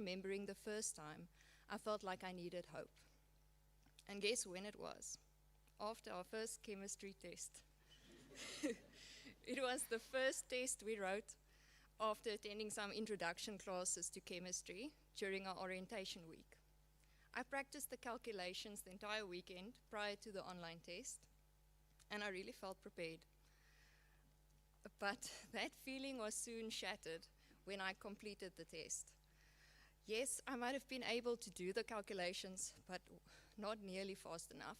remembering the first time I felt like I needed hope. And guess when it was? After our first chemistry test. It was the first test we wrote after attending some introduction classes to chemistry during our orientation week. I practiced the calculations the entire weekend prior to the online test, and I really felt prepared. But that feeling was soon shattered when I completed the test. Yes, I might have been able to do the calculations, but not nearly fast enough.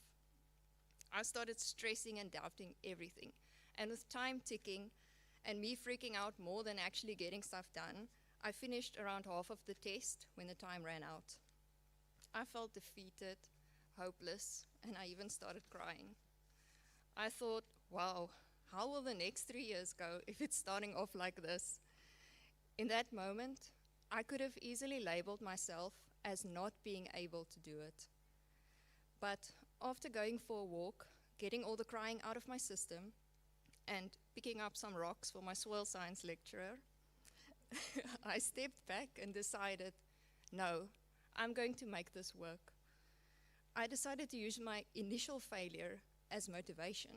I started stressing and doubting everything. And with time ticking and me freaking out more than actually getting stuff done, I finished around half of the test when the time ran out. I felt defeated, hopeless, and I even started crying. I thought, wow, how will the next 3 years go if it's starting off like this? In that moment, I could have easily labeled myself as not being able to do it. But after going for a walk, getting all the crying out of my system, and picking up some rocks for my soil science lecturer, I stepped back and decided, no, I'm going to make this work. I decided to use my initial failure as motivation.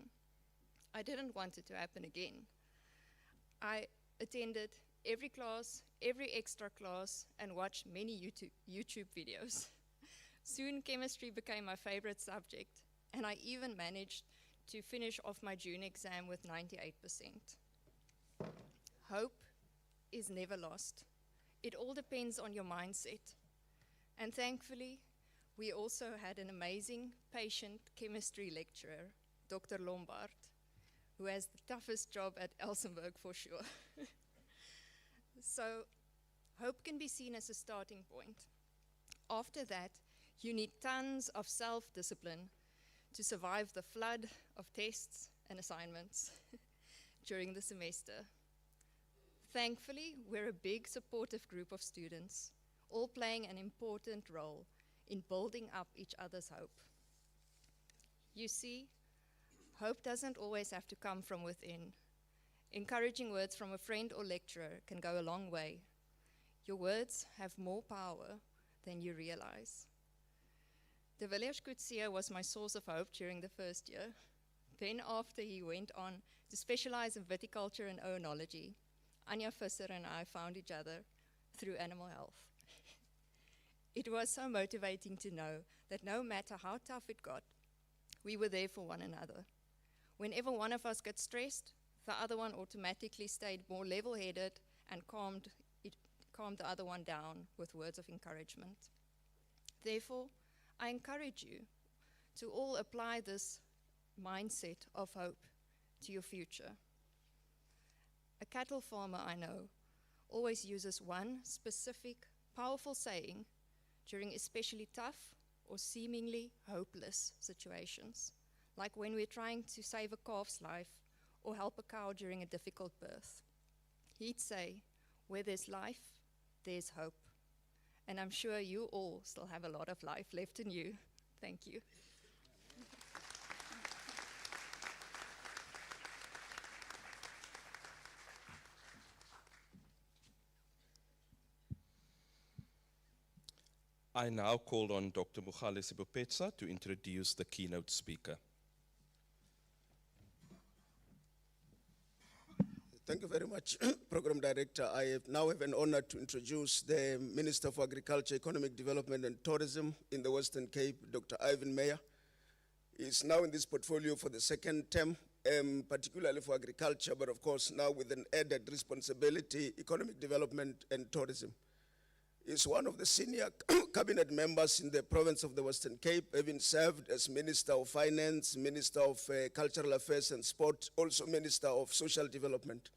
I didn't want it to happen again. I attended every class, every extra class, and watched many YouTube videos. Soon chemistry became my favorite subject, and I even managed to finish off my June exam with 98%. Hope is never lost. It all depends on your mindset. And thankfully, we also had an amazing patient chemistry lecturer, Dr. Lombard, who has the toughest job at Elsenburg for sure. So, hope can be seen as a starting point. After that, you need tons of self-discipline to survive the flood of tests and assignments during the semester. Thankfully, we're a big supportive group of students, all playing an important role in building up each other's hope. You see, hope doesn't always have to come from within. Encouraging words from a friend or lecturer can go a long way. Your words have more power than you realize. De Villiers Coetzee was my source of hope during the first year. Then after he went on to specialize in viticulture and oenology, Anja Visser and I found each other through animal health. It was so motivating to know that no matter how tough it got, we were there for one another. Whenever one of us got stressed, the other one automatically stayed more level-headed and calmed the other one down with words of encouragement. Therefore, I encourage you to all apply this mindset of hope to your future. A cattle farmer I know always uses one specific, powerful saying during especially tough or seemingly hopeless situations, like when we're trying to save a calf's life or help a cow during a difficult birth. He'd say, where there's life, there's hope. And I'm sure you all still have a lot of life left in you. Thank you. I now call on Dr. Mogale Sibopetsa to introduce the keynote speaker. Thank you very much, Program Director. I now have an honor to introduce the Minister for Agriculture, Economic Development and Tourism in the Western Cape, Dr. Ivan Meyer. He is now in this portfolio for the second term, particularly for agriculture, but of course now with an added responsibility, economic development and tourism. He is one of the senior cabinet members in the province of the Western Cape, having served as Minister of Finance, Minister of Cultural Affairs and Sport, also Minister of Social Development.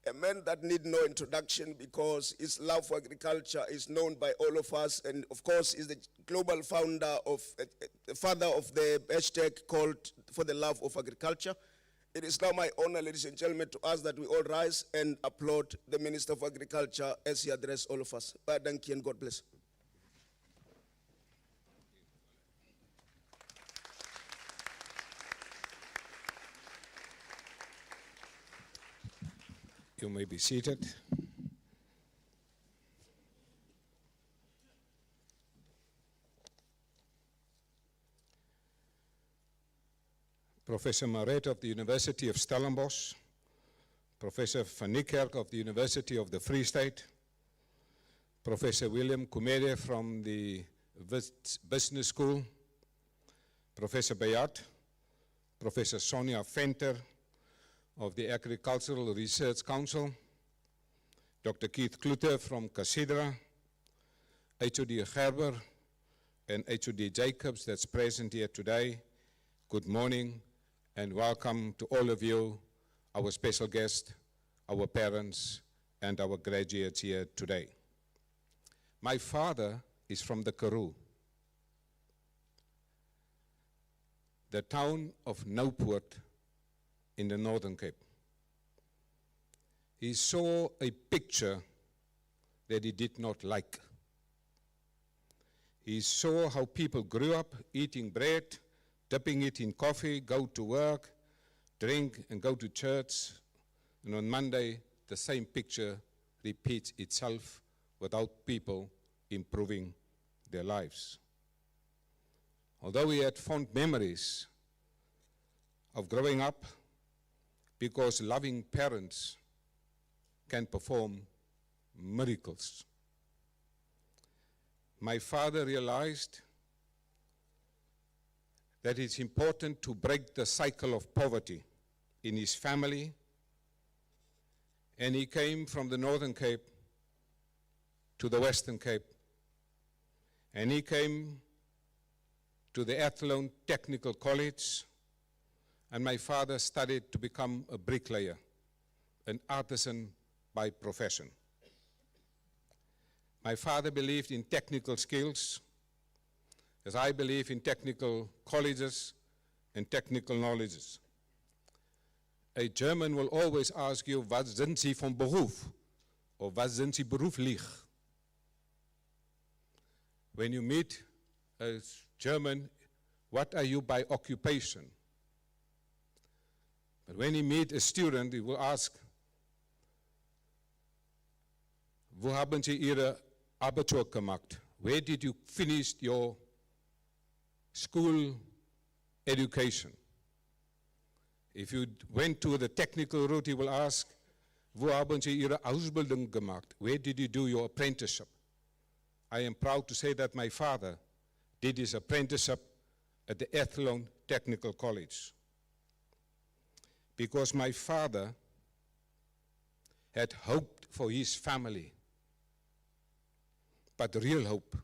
A man that need no introduction because his love for agriculture is known by all of us, and of course is the global founder of, the father of the hashtag called For the Love of Agriculture. It is now my honor, ladies and gentlemen, to ask that we all rise and applaud the Minister of Agriculture as he addresses all of us. Thank you and God bless. You may be seated. Professor Maret of the University of Stellenbosch, Professor Van Niekerk of the University of the Free State, Professor William Kumede from the Business School, Professor Bayat, Professor Sonia Venter of the Agricultural Research Council, Dr. Keith Kluter from Casidra, HOD Gerber, and HOD Jacobs that's present here today. Good morning and welcome to all of you, our special guests, our parents, and our graduates here today. My father is from the Karoo, the town of Noupoort in the Northern Cape. He saw a picture that he did not like. He saw how people grew up eating bread, dipping it in coffee, go to work, drink and go to church, and on Monday the same picture repeats itself without people improving their lives. Although he had fond memories of growing up, because loving parents can perform miracles. My father realized that it's important to break the cycle of poverty in his family, and he came from the Northern Cape to the Western Cape, and he came to the Athlone Technical College, and my father studied to become a bricklayer, an artisan by profession. My father believed in technical skills, as I believe in technical colleges and technical knowledges. A German will always ask you, wat sind Sie von Beruf? Or wat sind Sie beruflich? When you meet a German, what are you by occupation? But when you meet a student, he will ask, wo haben Sie Ihre Abitur gemacht? Where did you finish your school education? If you went to the technical route, he will ask, wo haben Sie Ihre Ausbildung gemacht? Where did you do your apprenticeship? I am proud to say that my father did his apprenticeship at the Athlone Technical College. Because my father had hoped for his family, but real hope.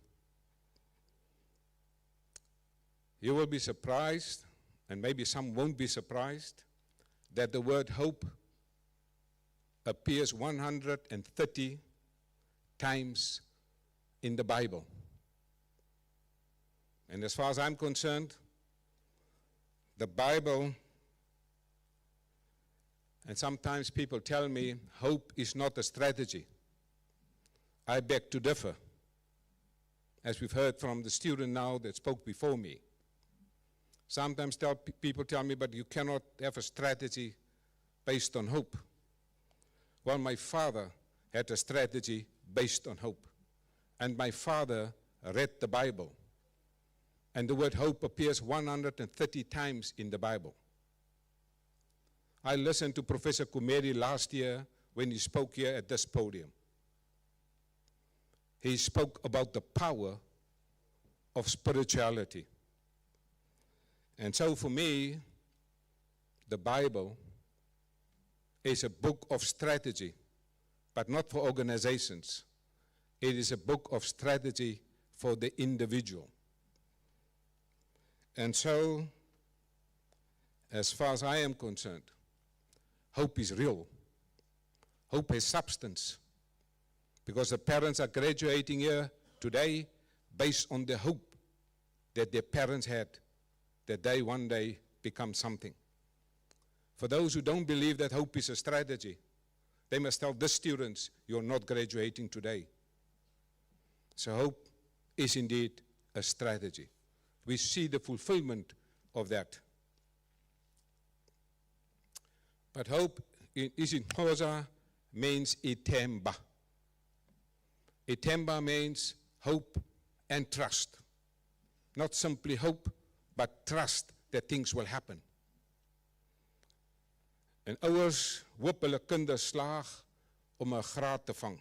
You will be surprised, and maybe some won't be surprised, that the word hope appears 130 times in the Bible. And as far as I'm concerned, the Bible, and sometimes people tell me hope is not a strategy. I beg to differ, as we've heard from the student now that spoke before me. Sometimes people tell me, but you cannot have a strategy based on hope. Well, my father had a strategy based on hope. And my father read the Bible. And the word hope appears 130 times in the Bible. I listened to Professor Kumedi last year when he spoke here at this podium. He spoke about the power of spirituality. And so for me, the Bible is a book of strategy, but not for organizations. It is a book of strategy for the individual. And so, as far as I am concerned, hope is real. Hope has substance. Because the parents are graduating here today based on the hope that their parents had, that they one day become something. For those who don't believe that hope is a strategy, they must tell the students, you're not graduating today. So hope is indeed a strategy. We see the fulfillment of that. But hope in isiXhosa means ithemba. Ithemba means hope and trust. Not simply hope, but trust that things will happen. En ouers hoop hulle kinders slaag om 'n graad te vang.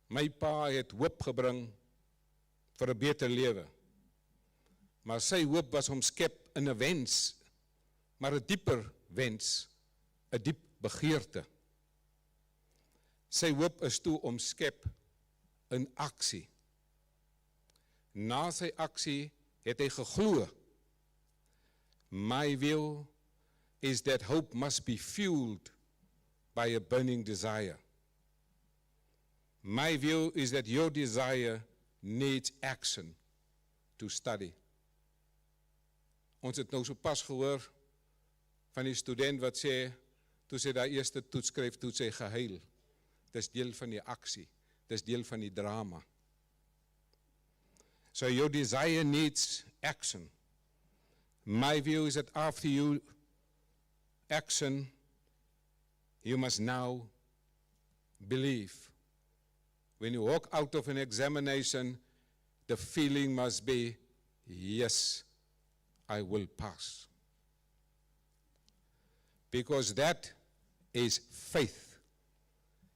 My pa het hoop gebring vir 'n beter lewe. Maar sy hoop was omskep in 'n wens, maar 'n dieper wens, 'n diep begeerte. Sy hoop is toe omskep in aksie. Na sy aksie het hy geglo. My view is that hope must be fueled by a burning desire. My view is that your desire needs action to study. Ons het nou so pas gehoor van die student wat sê, toe sy daai eerste toets skryf, toe sy gehuil. Dis deel van die aksie, dis deel van die drama. So your desire needs action. My view is that after you action, you must now believe. When you walk out of an examination, the feeling must be, yes, I will pass. Because that is faith.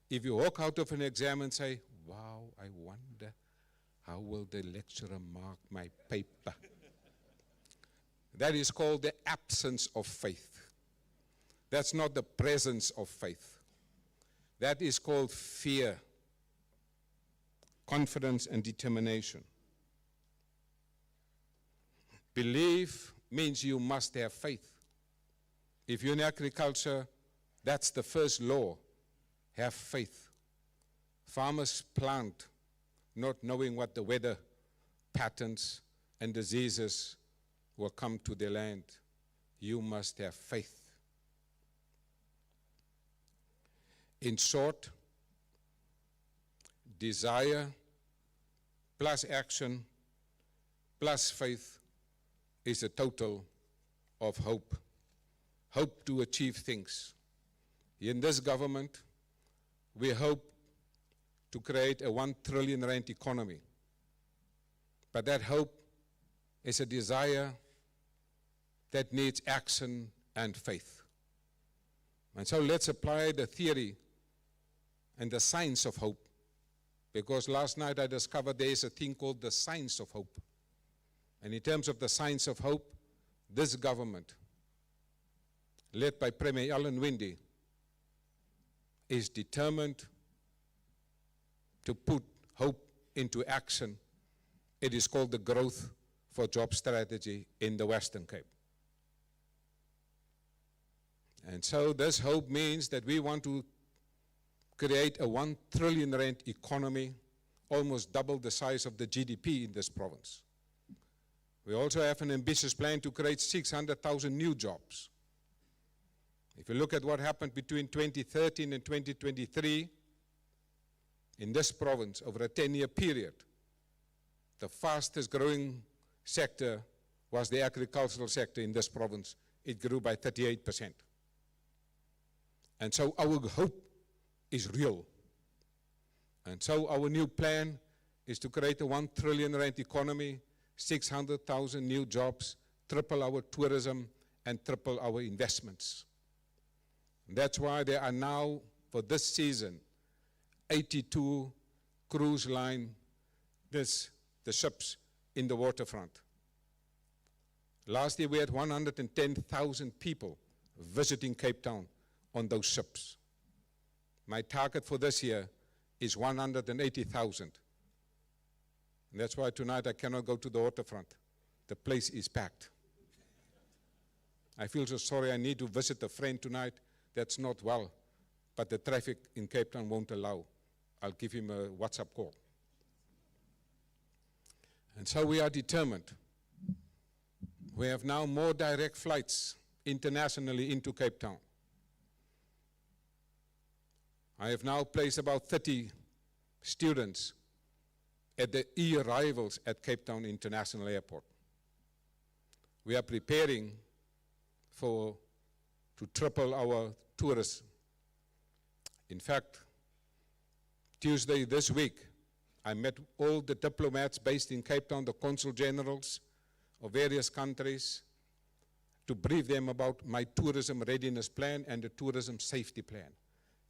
If you walk out of an exam and say, wow, I wonder how will the lecturer mark my paper? That is called the absence of faith. That's not the presence of faith. That is called fear, confidence, and determination. Belief means you must have faith. If you're in agriculture, that's the first law. Have faith. Farmers plant not knowing what the weather patterns and diseases will come to their land. You must have faith. In short, desire plus action plus faith is a total of hope. Hope to achieve things. In this government, we hope to create a 1 trillion rand economy. But that hope is a desire that needs action and faith. And so let's apply the theory and the science of hope. Because last night I discovered there is a thing called the science of hope. And in terms of the science of hope, this government, led by Premier Ellen Winde, is determined to put hope into action. It is called the Growth for Job Strategy in the Western Cape. And so this hope means that we want to create a 1 trillion rand economy, almost double the size of the GDP in this province. We also have an ambitious plan to create 600,000 new jobs. If you look at what happened between 2013 and 2023, in this province, over a 10-year period, the fastest growing sector was the agricultural sector in this province. It grew by 38%. And so our hope is real. And so our new plan is to create a 1 trillion rand economy, 600,000 new jobs, triple our tourism, and triple our investments. And that's why there are now, for this season, 82 cruise line, the ships in the waterfront. Last year we had 110,000 people visiting Cape Town on those ships. My target for this year is 180,000. And that's why tonight I cannot go to the waterfront. The place is packed. I feel so sorry, I need to visit a friend tonight that's not well, but the traffic in Cape Town won't allow. I'll give him a WhatsApp call. And so we are determined. We have now more direct flights internationally into Cape Town. I have now placed about 30 students at the e-arrivals at Cape Town International Airport. We are preparing to triple our tourism. In fact, Tuesday this week, I met all the diplomats based in Cape Town, the consul generals of various countries, to brief them about my tourism readiness plan and the tourism safety plan,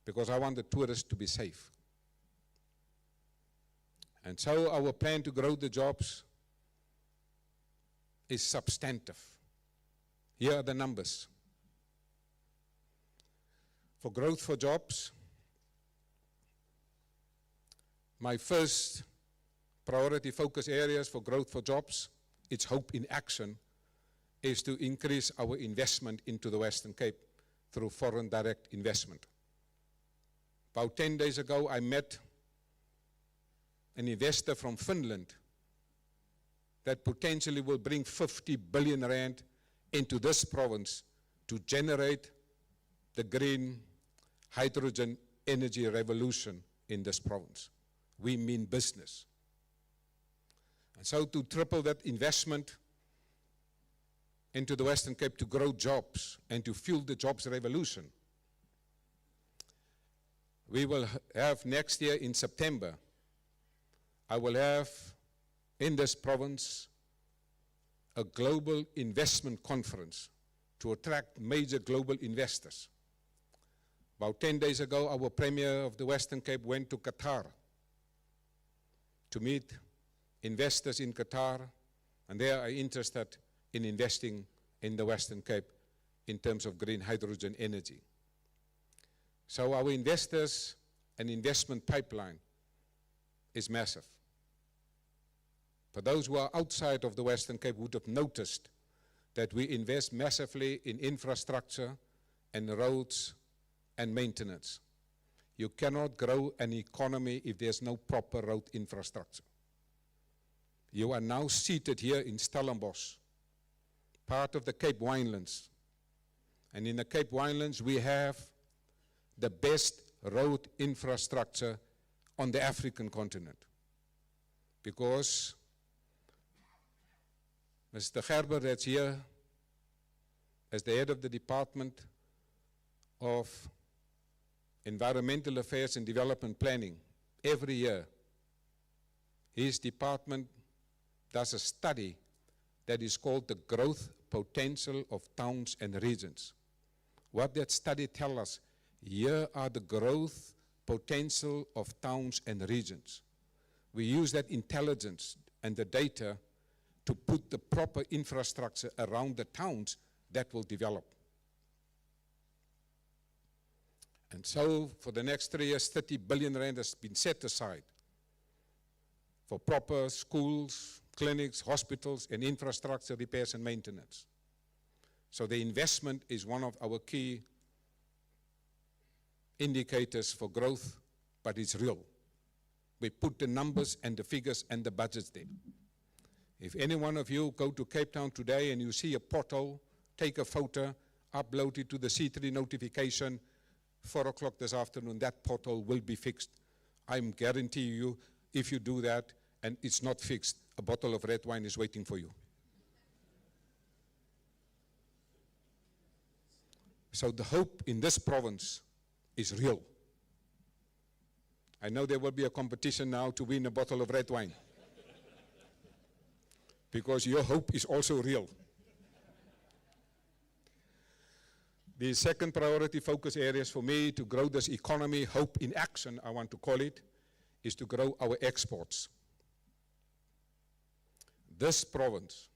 because I want the tourists to be safe. And so our plan to grow the jobs is substantive. Here are the numbers. For growth for jobs, my first priority focus areas for growth for jobs, it's hope in action, is to increase our investment into the Western Cape through foreign direct investment. About 10 days ago, I met an investor from Finland that potentially will bring 50 billion rand into this province to generate the green hydrogen energy revolution in this province. We mean business. And so to triple that investment into the Western Cape to grow jobs and to fuel the jobs revolution, we will have next year in September, I will have in this province a global investment conference to attract major global investors. About 10 days ago, our Premier of the Western Cape went to Qatar to meet investors in Qatar, and they are interested in investing in the Western Cape in terms of green hydrogen energy. So our investors and investment pipeline is massive. For those who are outside of the Western Cape would have noticed that we invest massively in infrastructure and roads and maintenance. You cannot grow an economy if there's no proper road infrastructure. You are now seated here in Stellenbosch, part of the Cape Winelands. And in the Cape Winelands, we have the best road infrastructure on the African continent. Because Mr. Gerber, that's here, as the head of the Department of Environmental Affairs and Development Planning, every year, his department does a study that is called the growth potential of towns and regions. What that study tells us, here are the growth potential of towns and regions. We use that intelligence and the data to put the proper infrastructure around the towns that will develop. And so for the next 3 years, 30 billion rand has been set aside for proper schools, clinics, hospitals, and infrastructure repairs and maintenance. So the investment is one of our key indicators for growth, but it's real. We put the numbers and the figures and the budgets there. If any one of you go to Cape Town today and you see a pothole, take a photo, upload it to the C3 notification, 4 o'clock this afternoon, that pothole will be fixed. I'm guarantee you, if you do that and it's not fixed, a bottle of red wine is waiting for you. So the hope in this province is real. I know there will be a competition now to win a bottle of red wine. Because your hope is also real. The second priority focus areas for me to grow this economy, hope in action, I want to call it, is to grow our exports. This province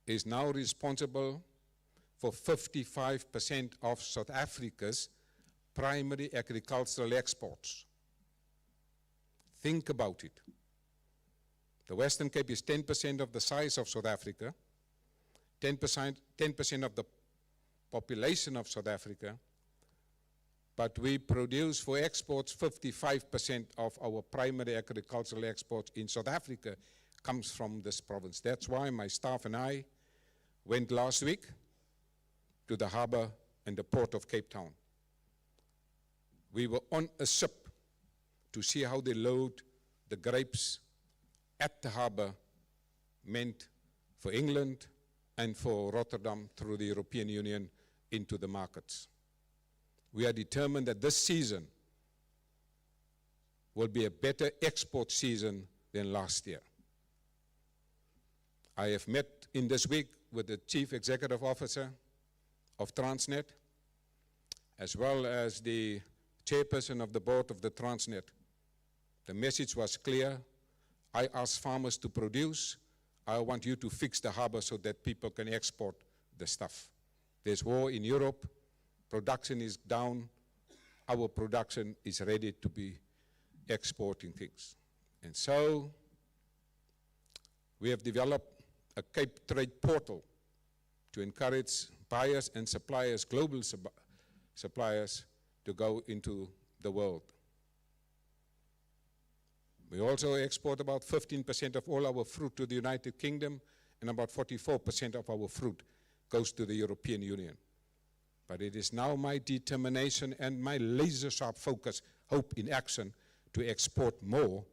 is now responsible for 55% of South Africa's primary agricultural exports. Think about it. The Western Cape is 10% of the size of South Africa, 10% of the population of South Africa, but we produce for exports 55% of our primary agricultural exports in South Africa comes from this province. That's why my staff and I went last week to the harbor and the port of Cape Town. We were on a ship to see how they load the grapes at the harbor, meant for England and for Rotterdam through the European Union into the markets. We are determined that this season will be a better export season than last year. I have met in this week with the Chief Executive Officer of Transnet, as well as the chairperson of the board of the Transnet. The message was clear. I asked farmers to produce. I want you to fix the harbor so that people can export the stuff. There's war in Europe. Production is down. Our production is ready to be exporting things. And so we have developed a Cape Trade portal to encourage buyers and suppliers, global suppliers, to go into the world. We also export about 15% of all our fruit to the United Kingdom, and about 44% of our fruit goes to the European Union. But it is now my determination and my laser-sharp focus, hope in action, to export more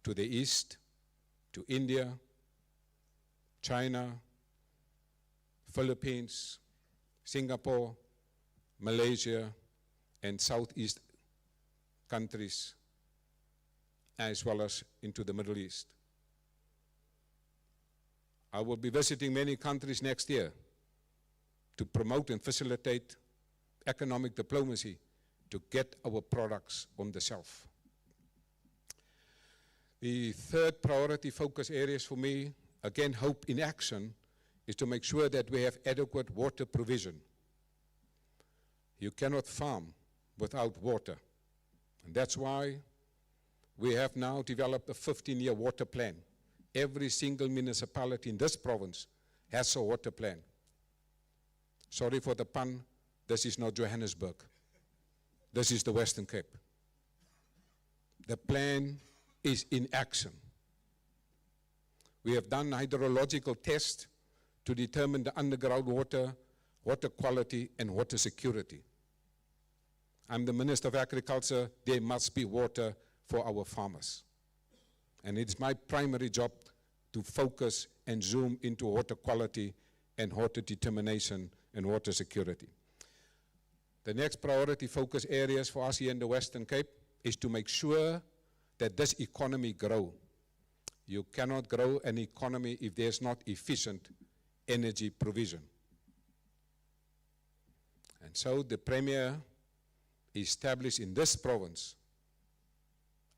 to the East, to India, China, Philippines, Singapore, Malaysia, and Southeast countries, as well as into the Middle East. I will be visiting many countries next year to promote and facilitate economic diplomacy to get our products on the shelf. The third priority focus areas for me, again, hope in action, is to make sure that we have adequate water provision. You cannot farm without water. And that's why we have now developed a 15-year water plan. Every single municipality in this province has a water plan. Sorry for the pun, this is not Johannesburg. This is the Western Cape. The plan is in action. We have done hydrological tests to determine the underground water, water quality, and water security. I'm the Minister of Agriculture. There must be water for our farmers. And it's my primary job to focus and zoom into water quality and water determination and water security. The next priority focus areas for us here in the Western Cape is to make sure that this economy grow. You cannot grow an economy if there's not efficient energy provision. And so the Premier established in this province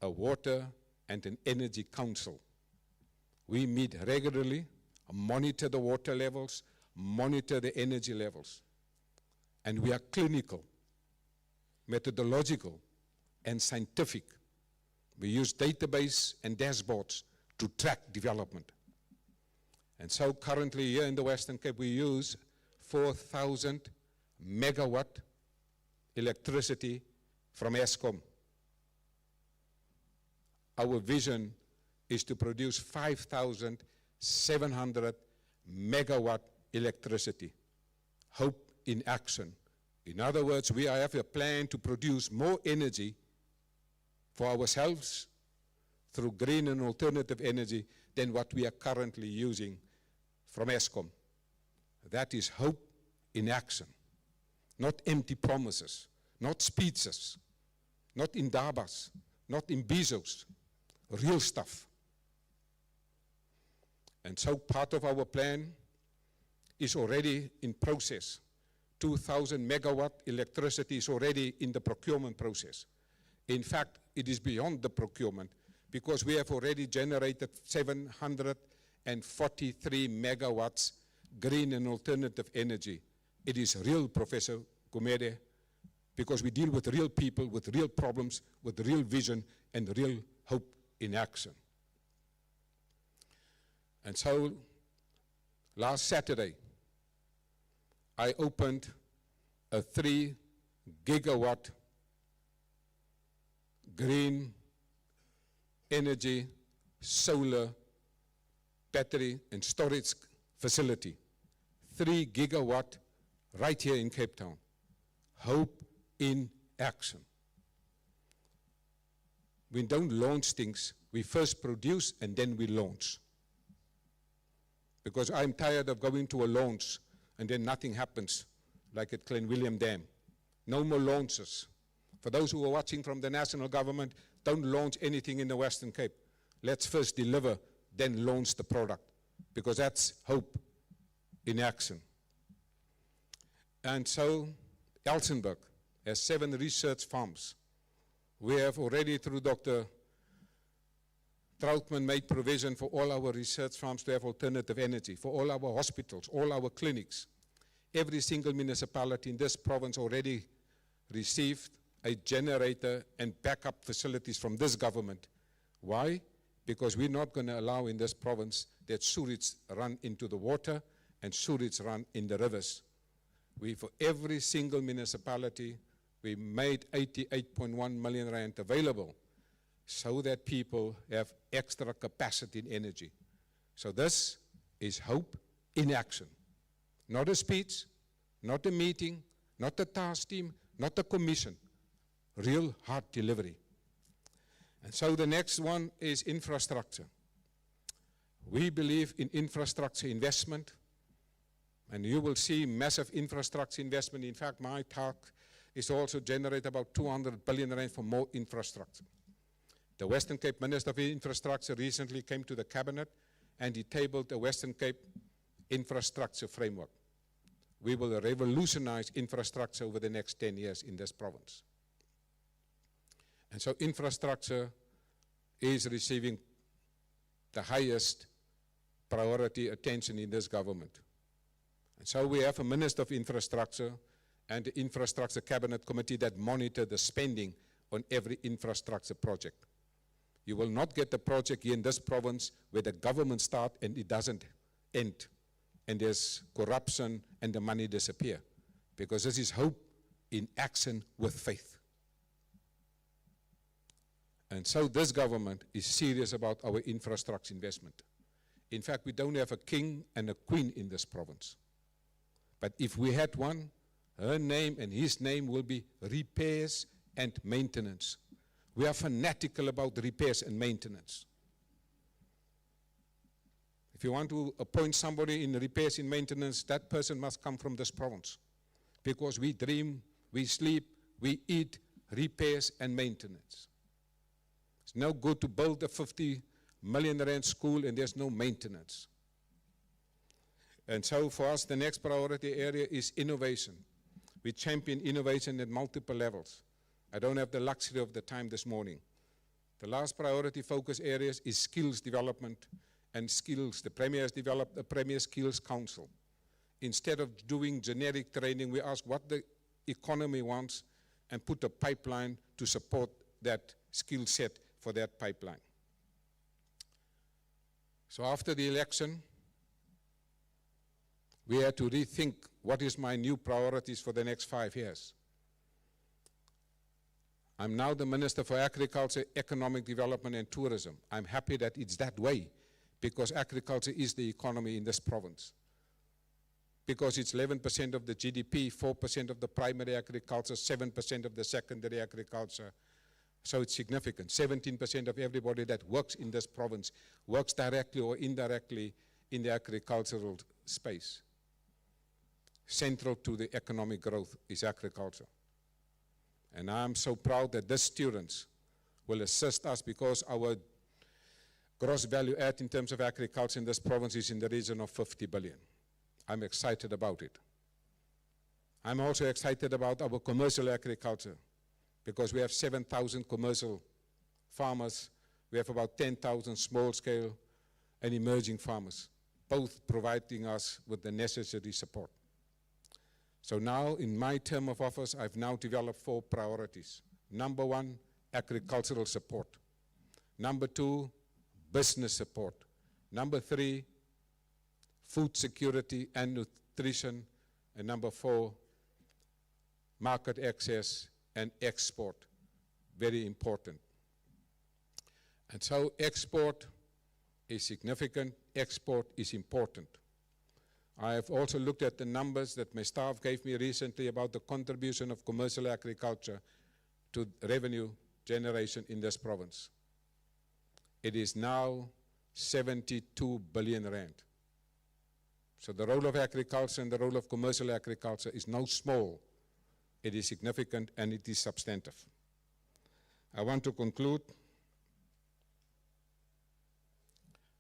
a water and an energy council. We meet regularly, monitor the water levels, monitor the energy levels. And we are clinical, methodological, and scientific. We use database and dashboards to track development. And so currently here in the Western Cape, we use 4,000 megawatt electricity from Eskom. Our vision is to produce 5,700 megawatt electricity. Hope in action. In other words, we have a plan to produce more energy for ourselves through green and alternative energy than what we are currently using from Eskom. That is hope in action. Not empty promises, not speeches, not indabas, not imbizos, real stuff. And so part of our plan is already in process. 2,000 megawatt electricity is already in the procurement process. In fact, it is beyond the procurement because we have already generated 743 megawatts green and alternative energy. It is real, Professor Gumede, because we deal with real people, with real problems, with real vision and real hope in action. And so, last Saturday, I opened a 3 gigawatt green energy, solar, battery and storage facility. 3 gigawatt right here in Cape Town. Hope in action. We don't launch things, we first produce and then we launch. Because I'm tired of going to a launch and then nothing happens, like at Clanwilliam Dam. No more launches. For those who are watching from the national government, don't launch anything in the Western Cape. Let's first deliver, then launch the product, because that's hope in action. And so Elsenburg has 7 research farms. We have already, through Dr. Troutman, made provision for all our research farms to have alternative energy, for all our hospitals, all our clinics. Every single municipality in this province already received a generator and backup facilities from this government. Why? Because we're not going to allow in this province that sewage run into the water and sewage run in the rivers. For every single municipality, we made 88.1 million rand available so that people have extra capacity in energy. So this is hope in action. Not a speech, not a meeting, not a task team, not a commission. Real hard delivery. And so the next one is infrastructure. We believe in infrastructure investment, and you will see massive infrastructure investment. In fact, my talk is also generate about 200 billion rand for more infrastructure. The Western Cape Minister of Infrastructure recently came to the cabinet and he tabled the Western Cape infrastructure framework. We will revolutionize infrastructure over the next 10 years in this province. And so infrastructure is receiving the highest priority attention in this government. And so we have a Minister of Infrastructure and the Infrastructure Cabinet Committee that monitor the spending on every infrastructure project. You will not get a project here in this province where the government starts and it doesn't end. And there's corruption and the money disappear. Because this is hope in action with faith. And so this government is serious about our infrastructure investment. In fact, we don't have a king and a queen in this province. But if we had one, her name and his name will be repairs and maintenance. We are fanatical about repairs and maintenance. If you want to appoint somebody in repairs and maintenance, that person must come from this province. Because we dream, we sleep, we eat repairs and maintenance. It's no good to build a 50 million rand school and there's no maintenance. And so for us, the next priority area is innovation. We champion innovation at multiple levels. I don't have the luxury of the time this morning. The last priority focus areas is skills development and skills. The Premier has developed a Premier Skills Council. Instead of doing generic training, we ask what the economy wants and put a pipeline to support that skill set for that pipeline. So after the election, we had to rethink what is my new priorities for the next 5 years. I'm now the Minister for Agriculture, Economic Development and Tourism. I'm happy that it's that way because agriculture is the economy in this province. Because it's 11% of the GDP, 4% of the primary agriculture, 7% of the secondary agriculture. So it's significant. 17% of everybody that works in this province works directly or indirectly in the agricultural space. Central to the economic growth is agriculture. And I'm so proud that the students will assist us because our gross value add in terms of agriculture in this province is in the region of 50 billion. I'm excited about it. I'm also excited about our commercial agriculture because we have 7,000 commercial farmers. We have about 10,000 small-scale and emerging farmers, both providing us with the necessary support. So now, in my term of office, I've now developed 4 priorities. Number 1, agricultural support. Number 2, business support. Number 3, food security and nutrition. And number 4, market access and export. Very important. And so export is significant, export is important. I have also looked at the numbers that my staff gave me recently about the contribution of commercial agriculture to revenue generation in this province. It is now 72 billion rand. So the role of agriculture and the role of commercial agriculture is no small. It is significant and it is substantive. I want to conclude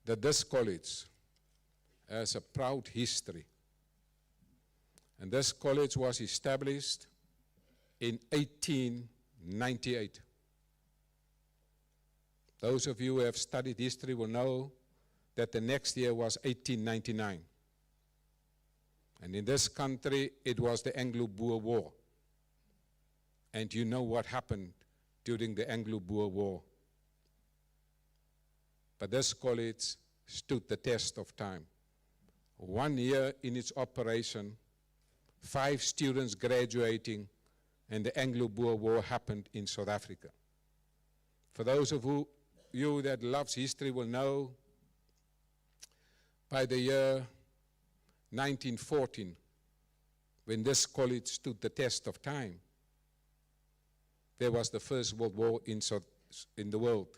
that this college has a proud history And this college was established in 1898. Those of you who have studied history will know that the next year was 1899. And in this country, it was the Anglo-Boer War. And you know what happened during the Anglo-Boer War. But this college stood the test of time. 1 year in its operation, 5 students graduating, and the Anglo-Boer War happened in South Africa. For those of you that loves history will know, by the year 1914, when this college stood the test of time, there was the First World War in the world.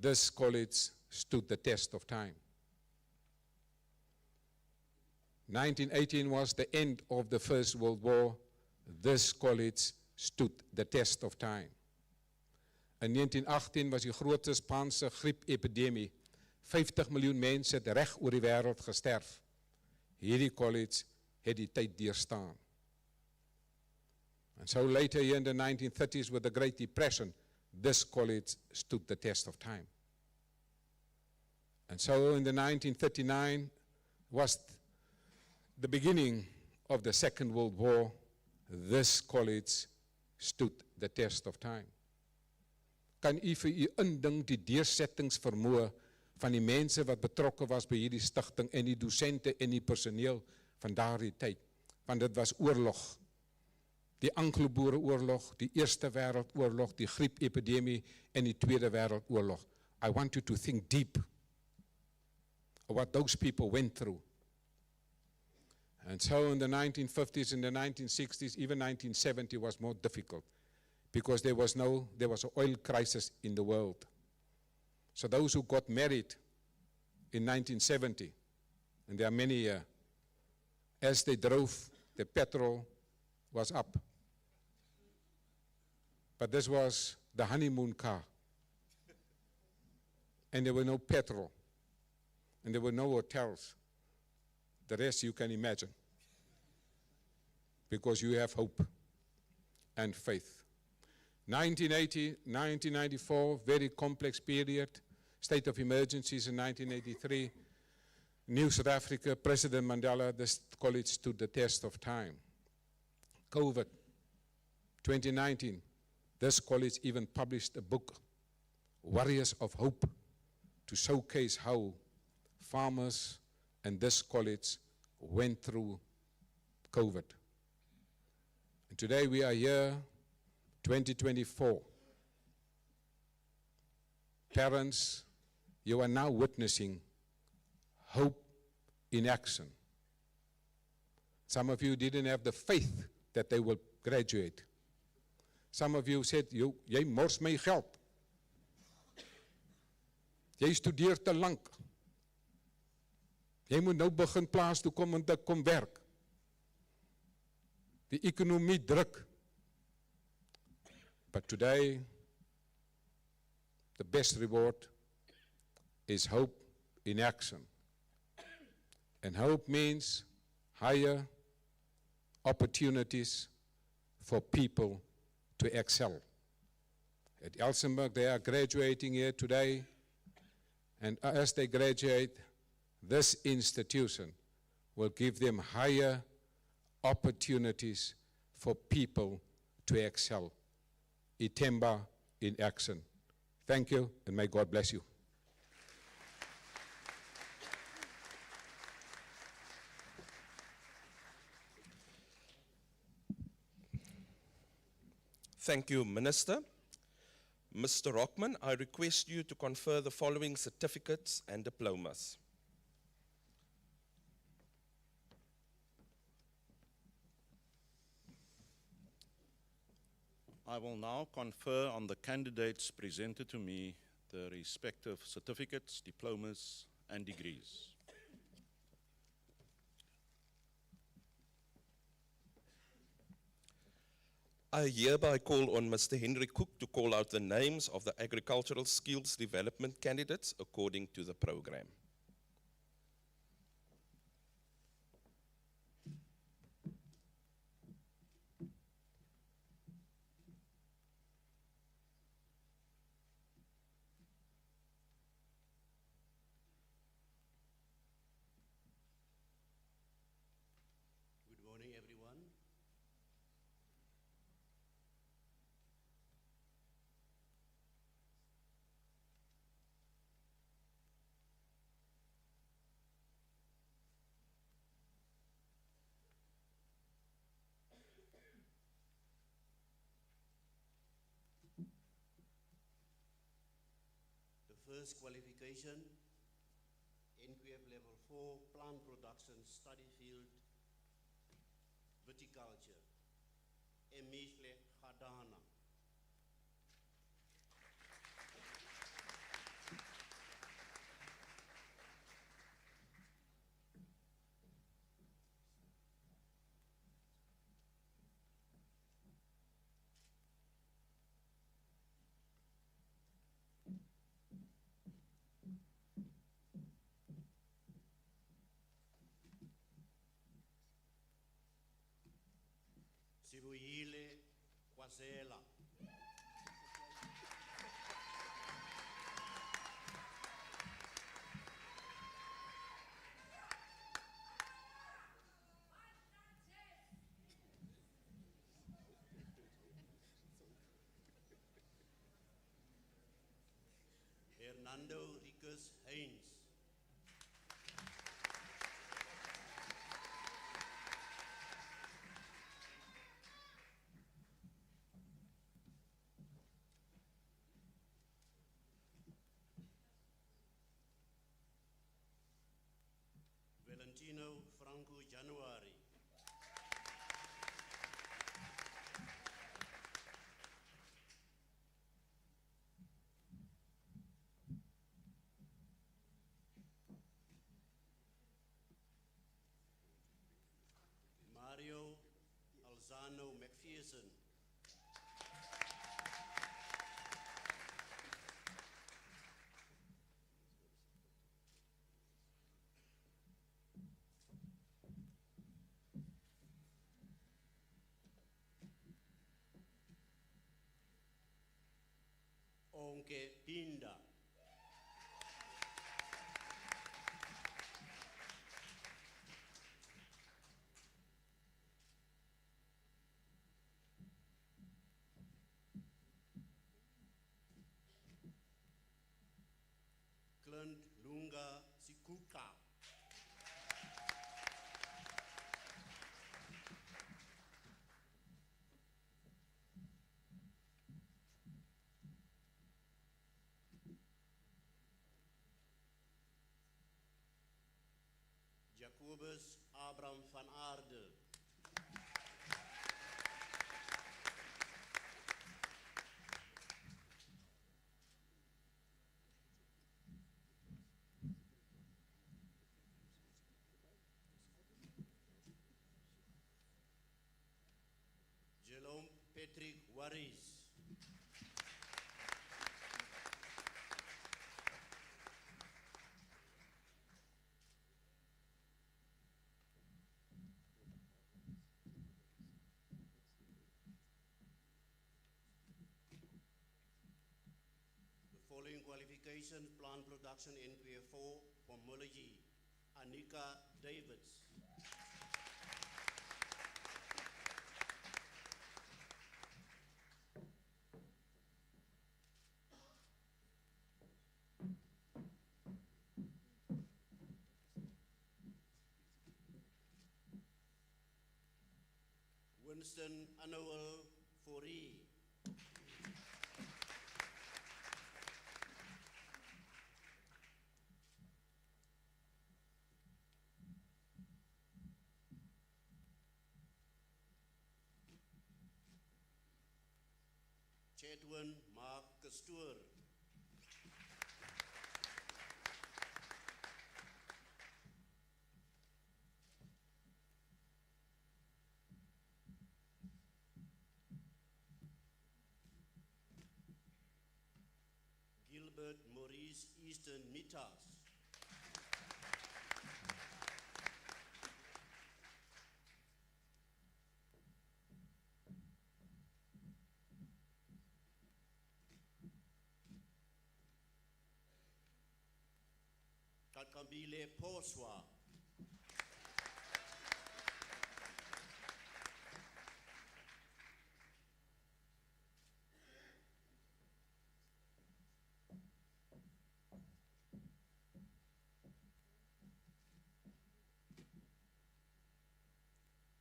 This college stood the test of time. 1918 was the end of the First World War. This college stood the test of time. In 1918 was die grootste Spaanse griepepidemie. 50 miljoen mense het reg oor die wêreld gesterf. Hierdie college het die tyd deurstaan. And so later here in the 1930s with the Great Depression, this college stood the test of time. And so in the 1939 was the beginning of the Second World War. This college stood the test of time. Kan u vir u indink die deursettingsvermoë van die mense wat betrokke was by hierdie stigting en die dosente en die personeel van daardie tyd? Want dit was oorlog. Die Anglo-Boer oorlog, die Eerste Wêreldoorlog, die griepepidemie en die Tweede Wêreldoorlog. I want you to think deep of what those people went through. And so in the 1950s, in the 1960s, even 1970 was more difficult because there was an oil crisis in the world. So those who got married in 1970, and there are many here, as they drove, the petrol was up. But this was the honeymoon car. And there were no petrol. And there were no hotels. The rest you can imagine. Because you have hope and faith. 1980, 1994, very complex period. State of emergencies in 1983. New South Africa, President Mandela, this college stood the test of time. COVID, 2019, this college even published a book, Warriors of Hope, to showcase how farmers and this college went through COVID. And today we are here, 2024. Parents, you are now witnessing hope in action. Some of you didn't have the faith that they will graduate. Some of you said, jy mors my geld. Jy studeer te lank. Jy moet nou begin plaas toe kom en te kom werk. Die ekonomie druk. But today, the best reward is hope in action. And hope means higher opportunities for people to excel. At Elsenburg, they are graduating here today, and as they graduate, this institution will give them higher opportunities for people to excel. Itemba in action. Thank you, and may God bless you. Thank you, Minister. Mr. Rockman, I request you to confer the following certificates and diplomas. I will now confer on the candidates presented to me the respective certificates, diplomas, and degrees. I hereby call on Mr. Henry Cook to call out the names of the agricultural skills development candidates according to the program. First qualification, NQF Level 4, Plant Production Study Field, Viticulture, Emihle Khadana. Sibuile Kwazela. Hernando Ricus Haynes. Valentino Franco Januari. Mario Alzano McPherson. Onke Pinda. Clint Lunga Sikuka. Jacobus Abraham van Aarde. Jerome Patrick Waris. The following qualifications: plant production NQF4, pomology, Anika Davids. Winston Annual Fori. Chadwin Mark Kastoor. Gilbert Maurice Easton Mitas. Kakambile Poswa.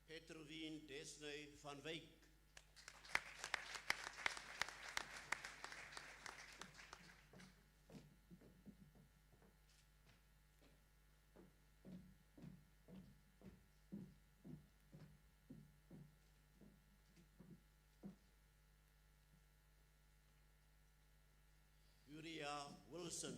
Petrovien Desney van Wyk. Wilson.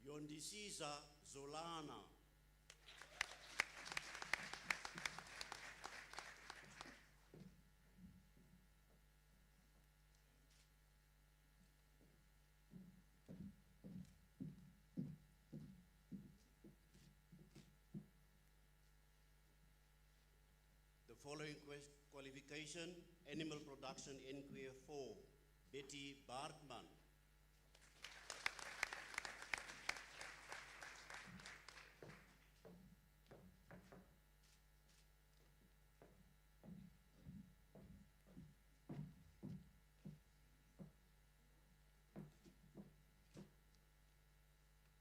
Yondisiza Zolana. The following qualification, animal production NQA 4, Betty Bartman.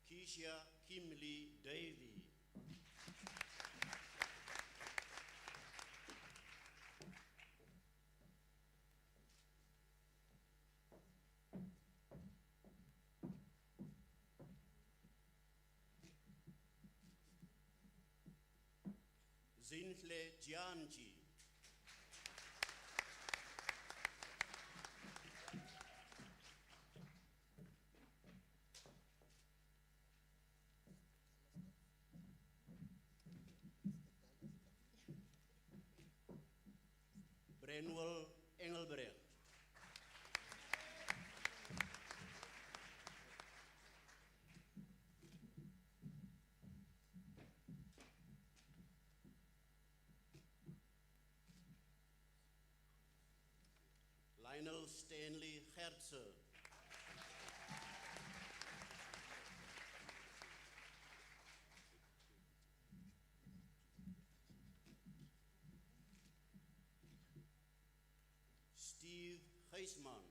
Keisha Kimley Davy. Zinhle Gianchi. Brenwell Engelbrecht. Lionel Stanley Herzer. Steve Heisman.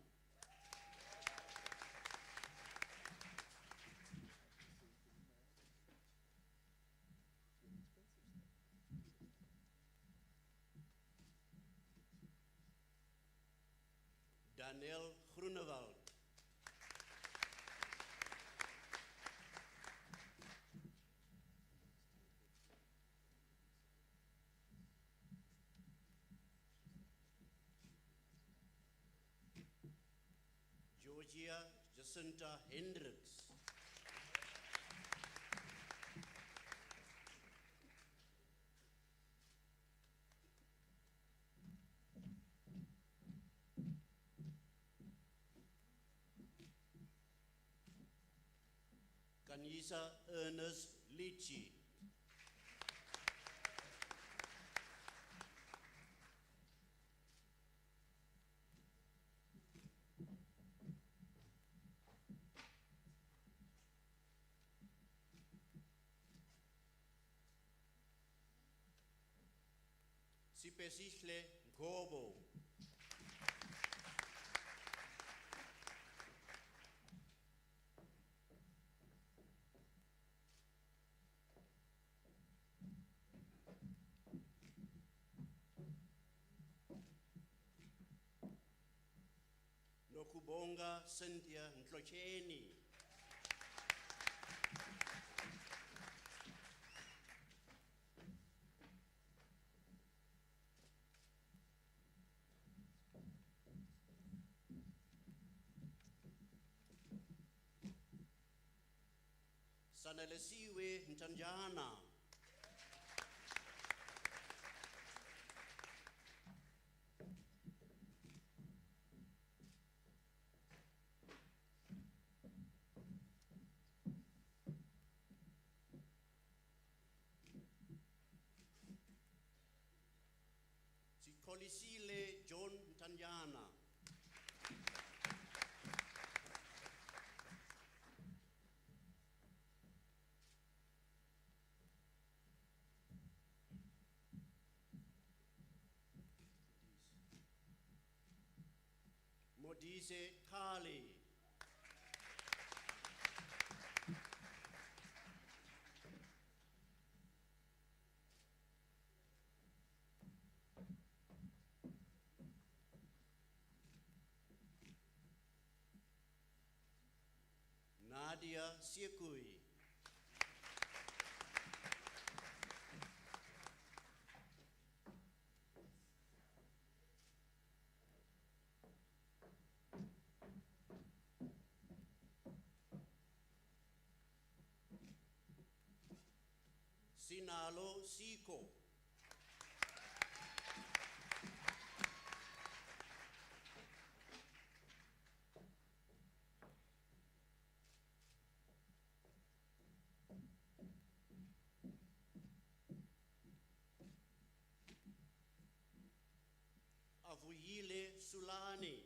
Daniel Groenewald. Georgia Jacinta Hendricks. Kanisa Ernest Litchi. Sipesihle Gobo. Nokubonga Cynthia Ntlocheni. Sanalesiwe Ntanjana. Sikolisile John Ntanjana. Modise Kali. Sekui. Sinalo Siko. Avuyile Sulani.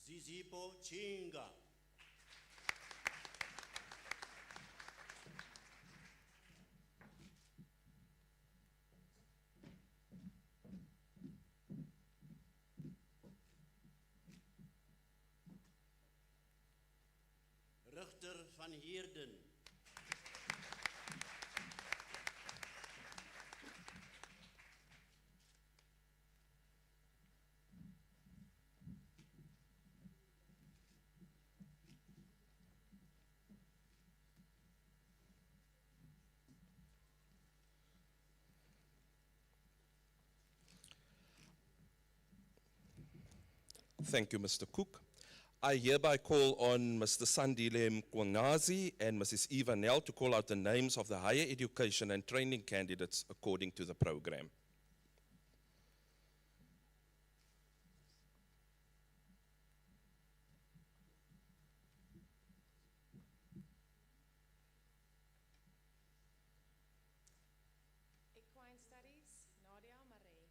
Zizipo Chinga. Richter van Heerden. Thank you, Mr. Cook. I hereby call on Mr. Sandile Mkwangazi and Mrs. Eva Nell to call out the names of the higher education and training candidates according to the program. Equine Studies, Nadia Marais.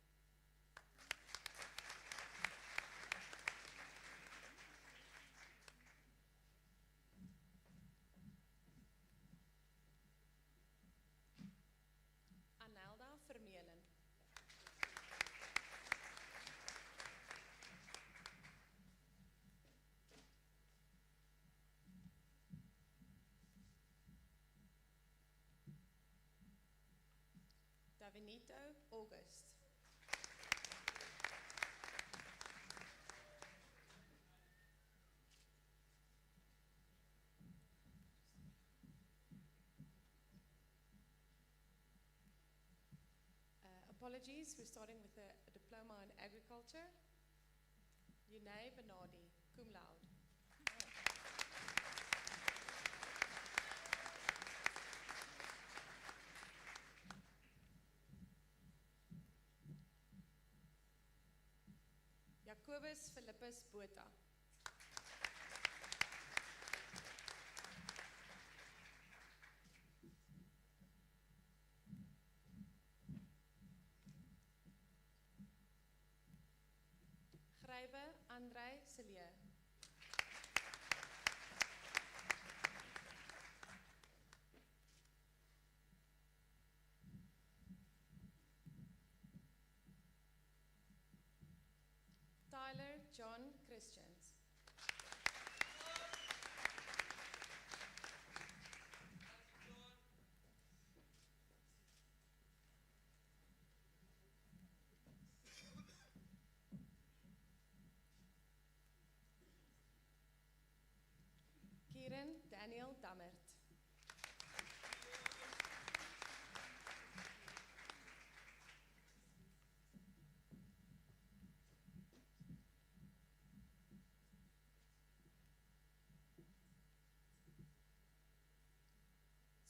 Anelda Vermeulen. Davinito August. Apologies, we're starting with a diploma in agriculture. Yunay Benadi, cum laude. Jacobus Philippus Botha. Grybe Andrei Celier. Tyler John Christians. Kieran Daniel Dammert.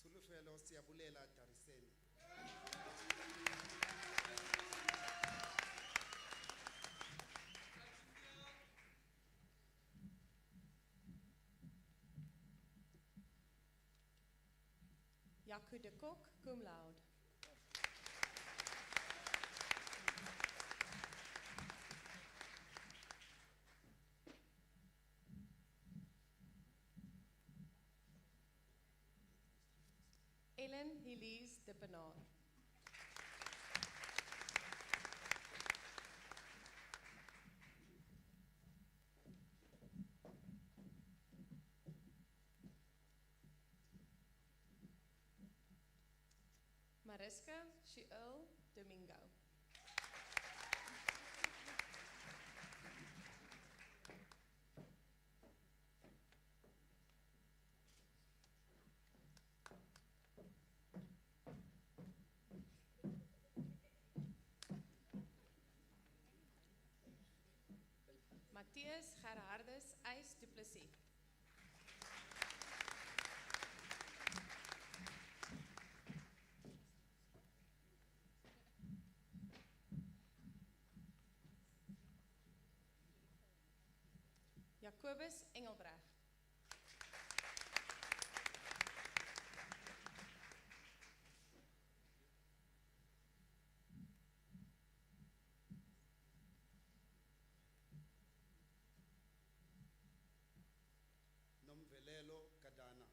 Sulufelo siyabulela Dariseni. Jaco de Kok, cum laude. Ellen Elise de Benaar. Mariska Shuil Domingo. Matthias Gerhardus Eis du Plessis. Jacobus Engelbrecht. Nomvelelo Kadana.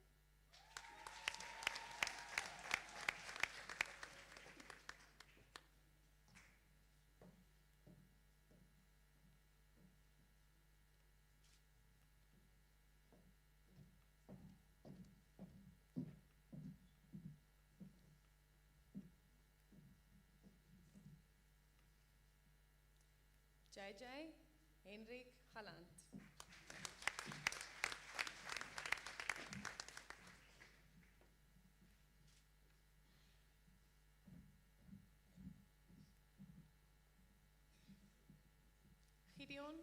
JJ Henrik Gallant. Gideon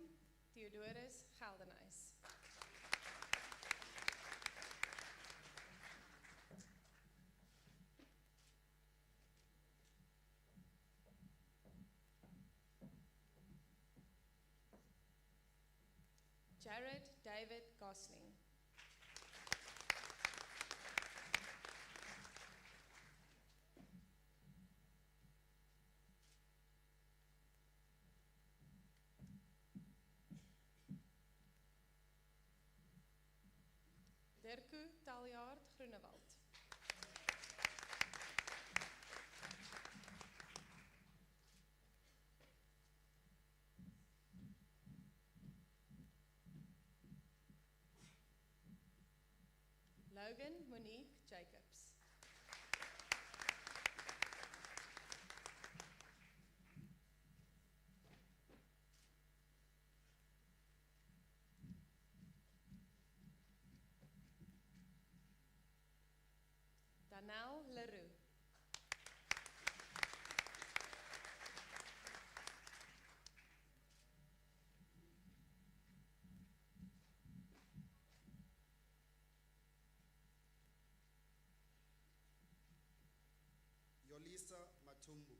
Theodorus Geldenhuis. Jared David Gosling. Dirku Taljaard Groenewald. Logan Monique Jacobs. Danelle Leroux. Yolisa Matumbu.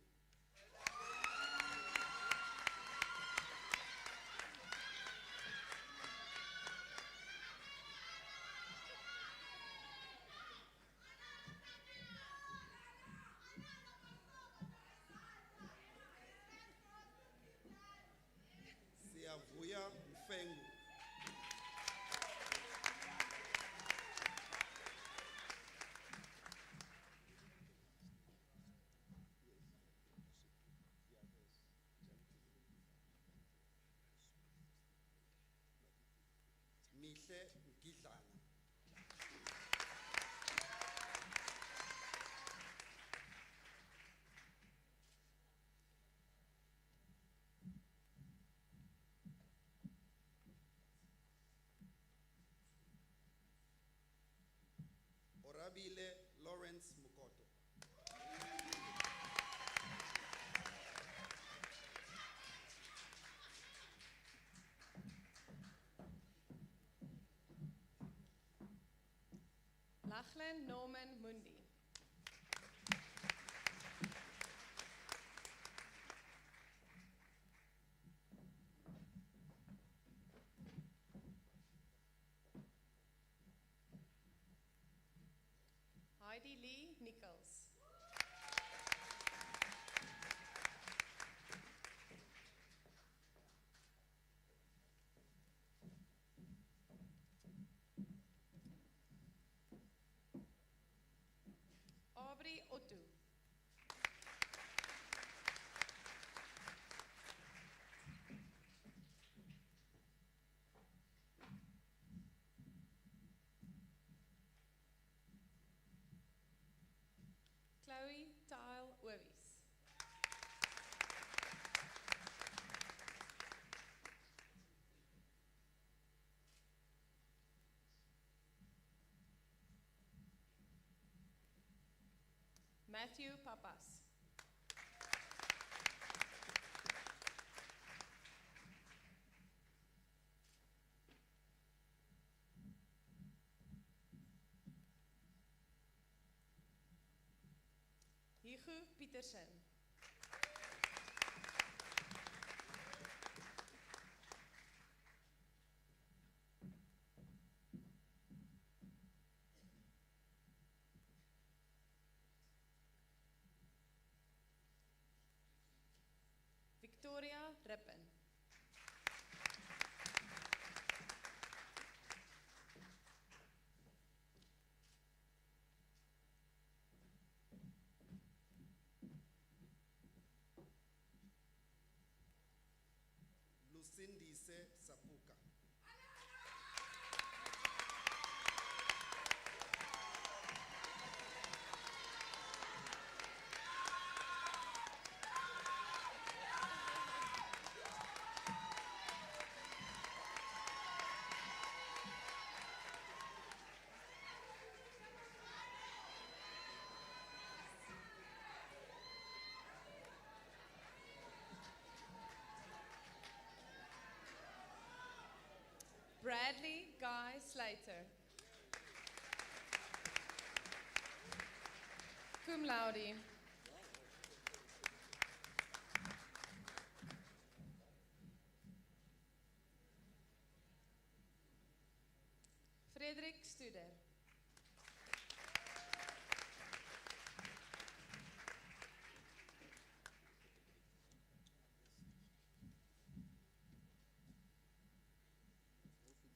Siyavuya Mfengu. Mihle Mgidlana. Orabile Lawrence Mukoto. Lachlan Norman Mundi. Heidi Lee Nichols. Aubrey Otto. Matthew Papas. Hugo Pietersen. Victoria Rippen. Lusindise Sapuka. Bradley Guy Slater. Cum laude. Frederik Studer.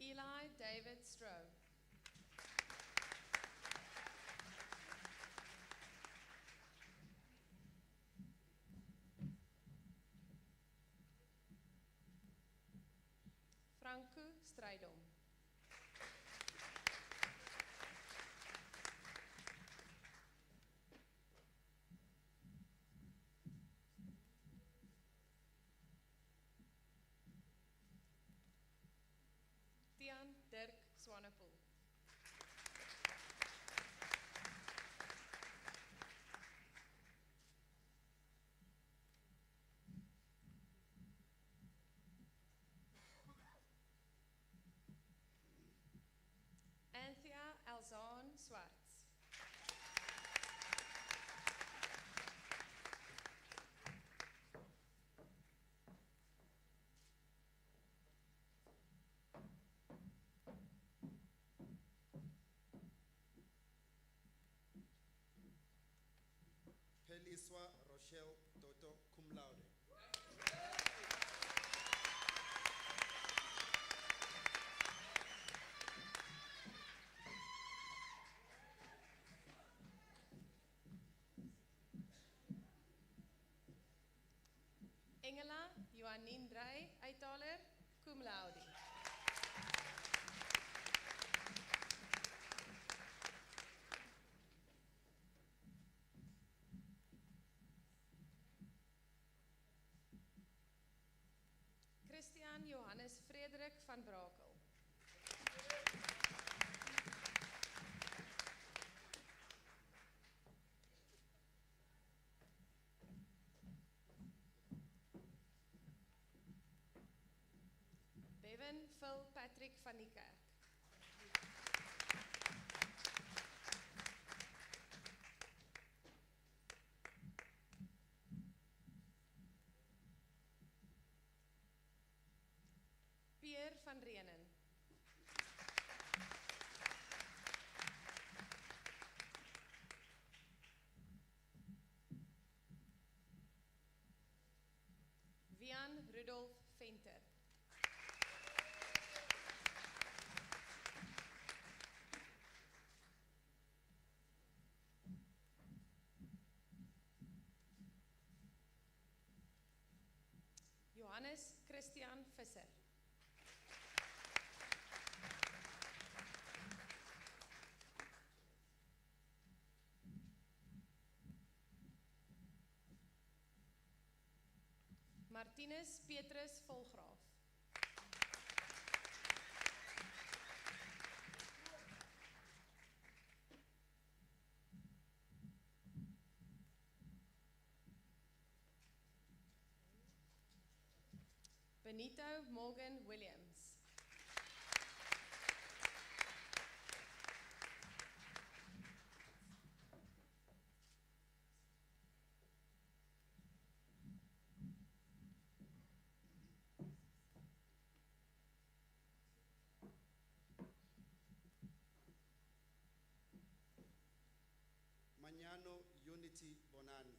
Eli David Stroh. Franco Strijdom. Tian Dirk Swanepoel. Anthea Alzaan Swarts. Peliswa Rochelle Toto cum laude. Engela Joannine Drey Uittaler, cum laude. Christian Johannes Frederik van Brakel. Bevan Phil Patrick van die Kerk. Pierre van Reenen. Vian Rudolf Venter. Johannes Christian Visser. Martinus Petrus Volgraaf. Benito Morgan Williams. Mañano Unity Bonani.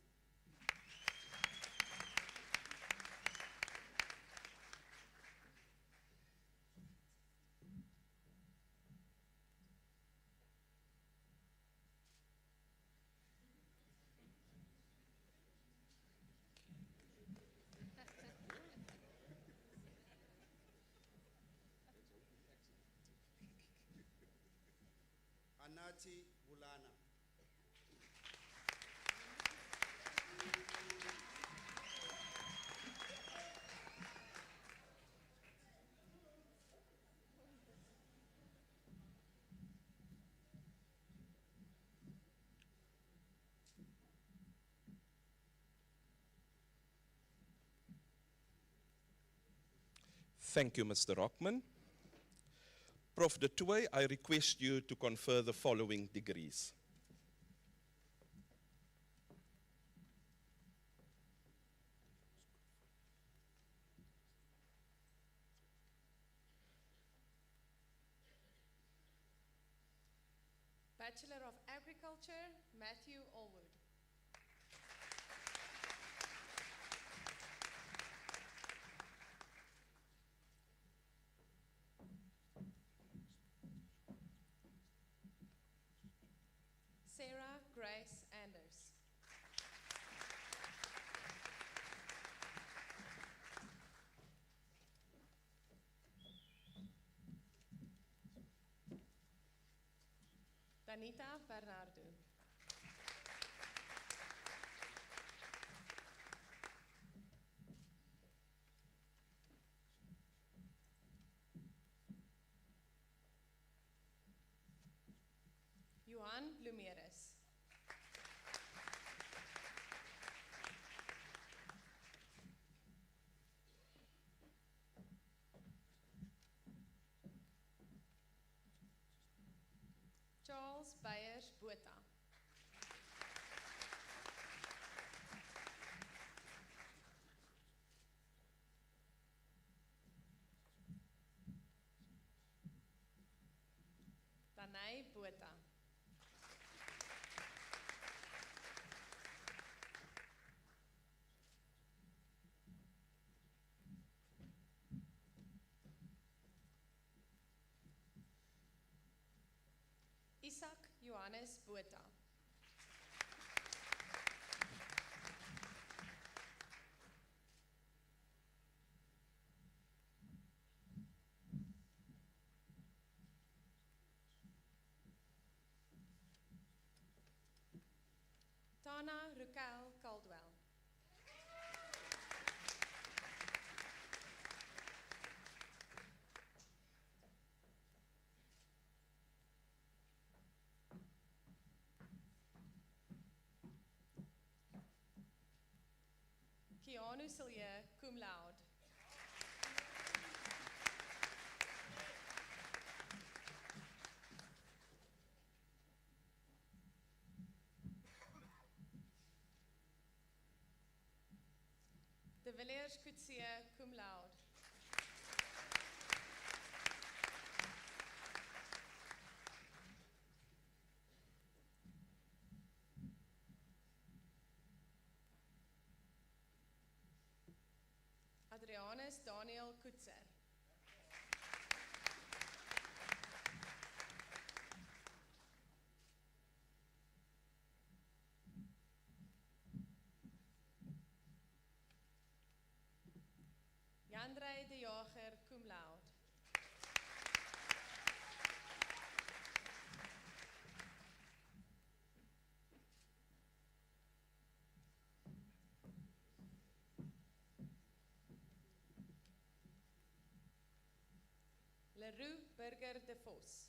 Anati Bulana. Thank you, Mr. Rockman. Prof. De Tooy, I request you to confer the following degrees. Bachelor of Agriculture, Matthew Allwood. Sarah Grace Anders. Danita Bernardo. Johan Blumeres. Charles Beyers Botha. Danai Botha. Isaac Johannes Botha. Tana Raquel Caldwell. Keanu Sillier, cum laude. De Villiers Coetzee, cum laude. Adrianus Daniel Kutzer. Jandrey de Jager, cum laude. Leroux Burger de Vos.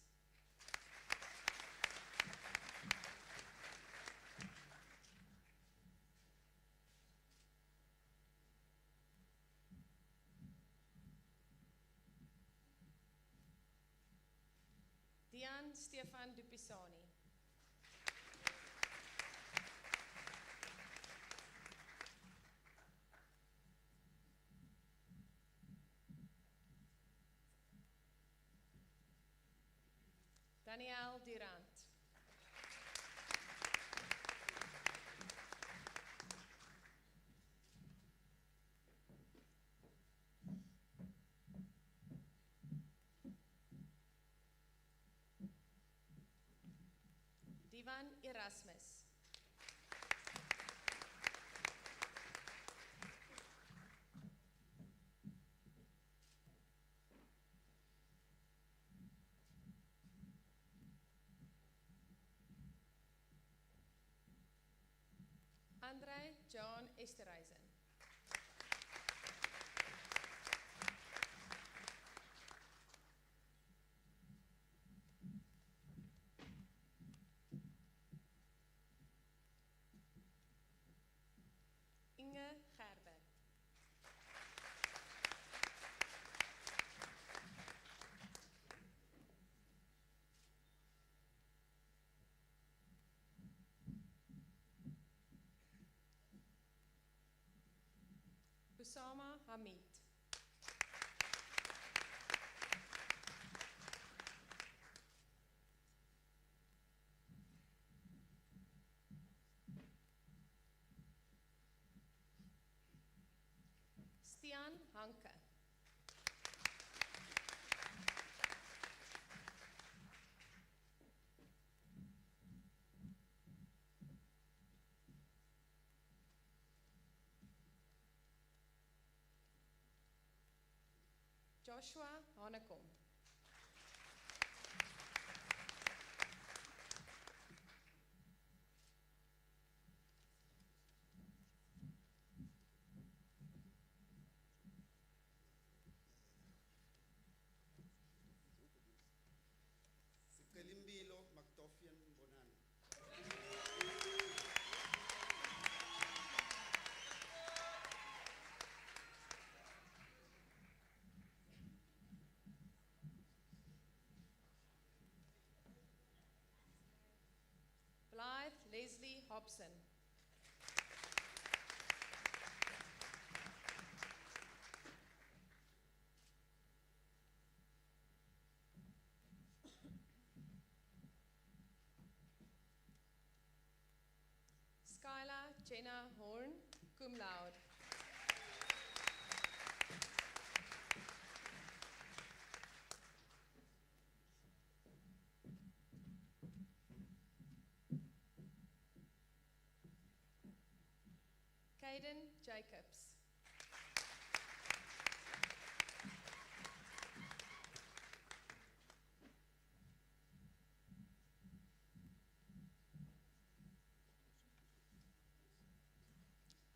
Divan Stefan Dupisani. Danielle Durant. Divan Erasmus. Andre John Esterhuizen. Inge Gerber. Usama Hamid. Stian Hanke. Joshua Hanekom. Sikelimbilo Mactofian Bonani. Blythe Leslie Hobson. Skylar Jenna Horn, cum laude. Caden Jacobs.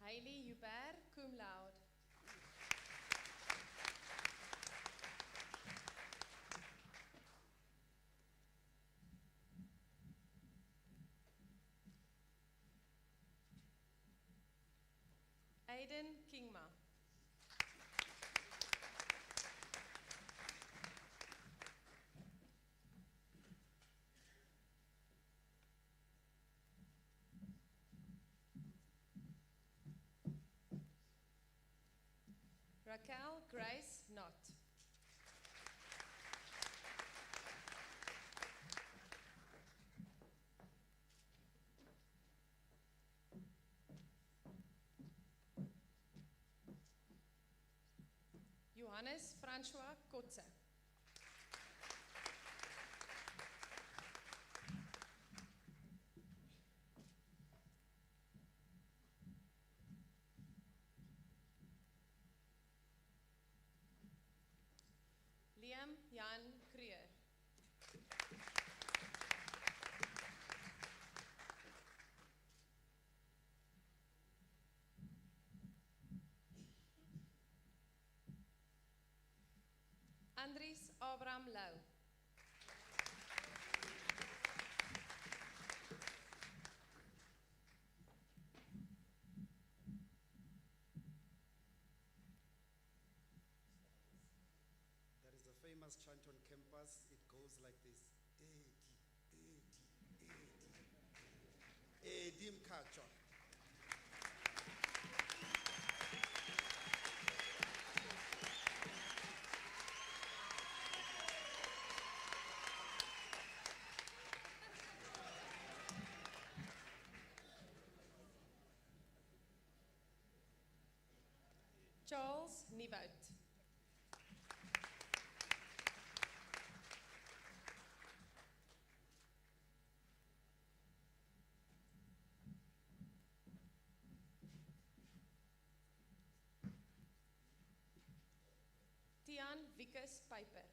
Hailey Hubert, cum laude. Aiden Kingma. Raquel Grace Knott. Johannes François Kotze. Liam Jan Krier. Andries Abraham Lau. There is a famous chant on campus. It goes like this. Edi, Nadim Kachon. Charles Nieuwoud. Tian Wiekes Piper.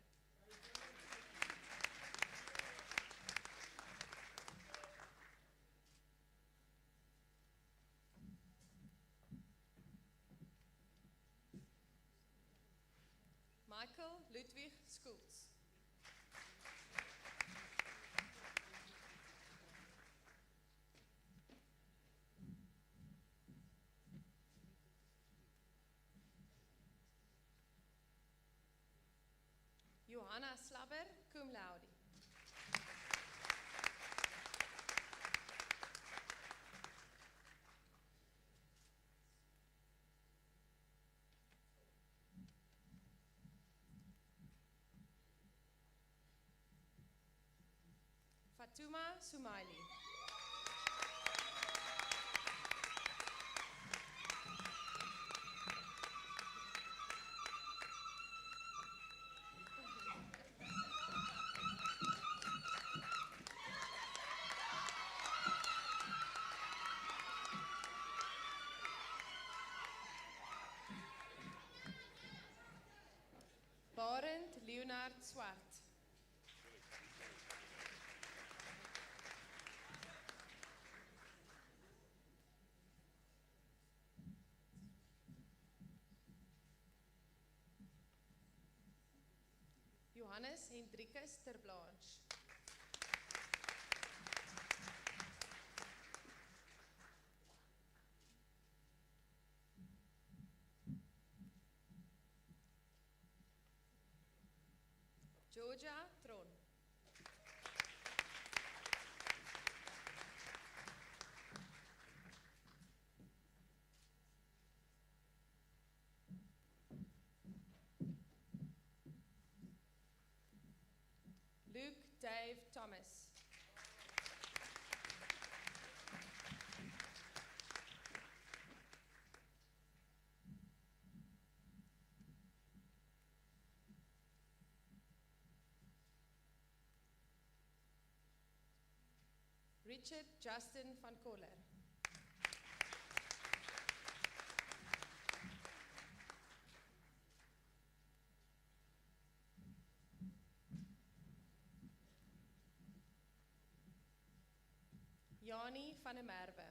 Michael Ludwig Schultz. Johanna Slabber, cum laude. Fatuma Sumaili. Barend Leonard Swart. Johannes Hendrikus ter Blanche. Georgia Tron. Luke Dave Thomas. Richard Justin van Koller. Jani van der Merwe.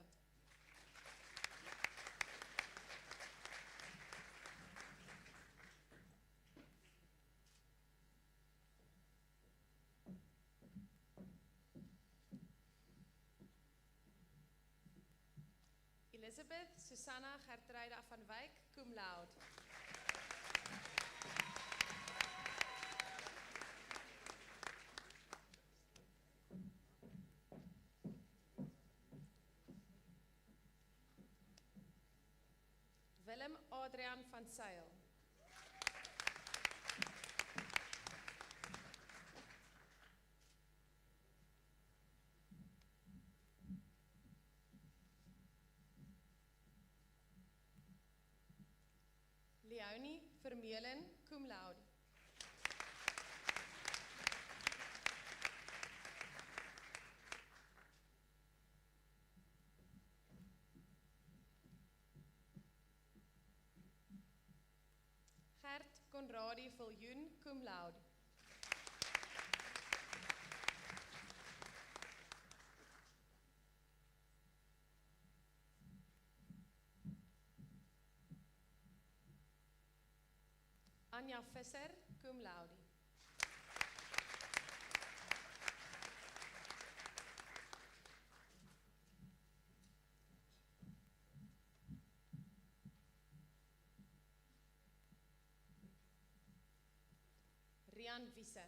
Elizabeth Susanna Gertruida van Wyk, cum laude. Willem Adrian van Zyl. Leonie Vermeulen, cum laude. Gert Conradi Viljoen, cum laude. Anja Visser, cum laude. Rian Wiese.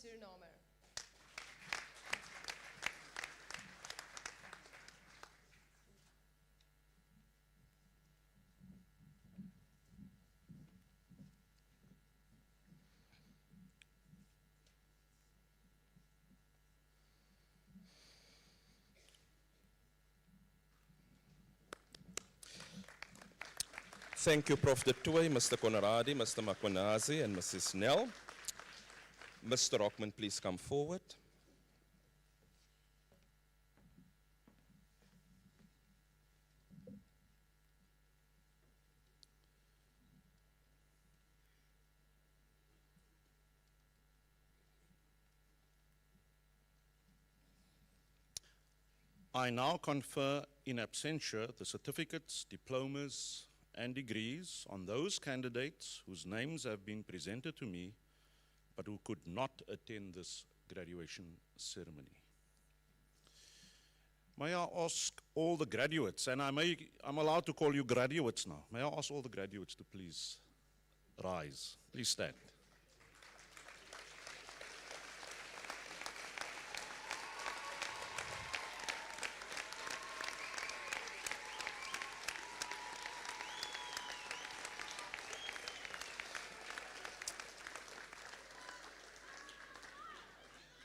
Surinamer. Thank you, Prof. De Tooy, Mr. Conradi, Mr. Makwenazi, and Mrs. Nell. Mr. Rockman, please come forward. I now confer in absentia the certificates, diplomas, and degrees on those candidates whose names have been presented to me but who could not attend this graduation ceremony. May I ask all the graduates, and I'm allowed to call you graduates now, may I ask all the graduates to please rise, please stand.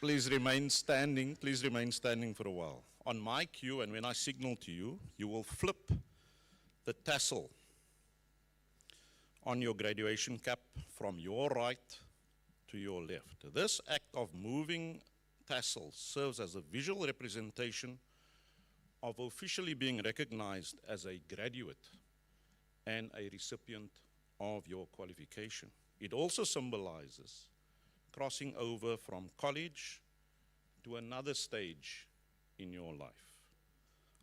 Please remain standing for a while. On my cue, and when I signal to you, you will flip the tassel on your graduation cap from your right to your left. This act of moving tassel serves as a visual representation of officially being recognized as a graduate and a recipient of your qualification. It also symbolizes crossing over from college to another stage in your life.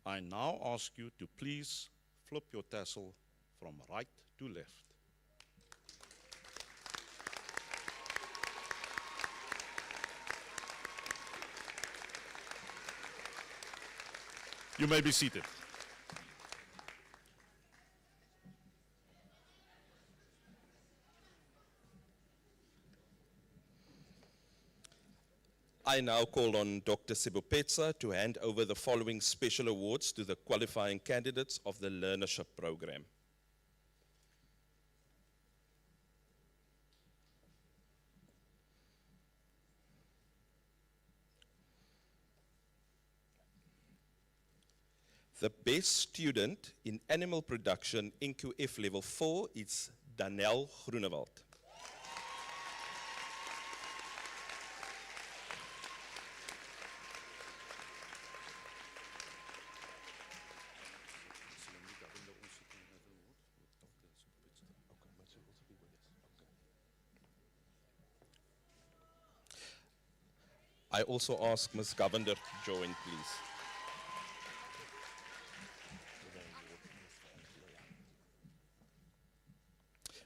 I now ask you to please flip your tassel from right to left. You may be seated. I now call on Dr. Sebopetsa to hand over the following special awards to the qualifying candidates of the Learnership Program. The best student in animal production NQF level 4 is Danelle Groenewald. I also ask Ms. Govender to join, please.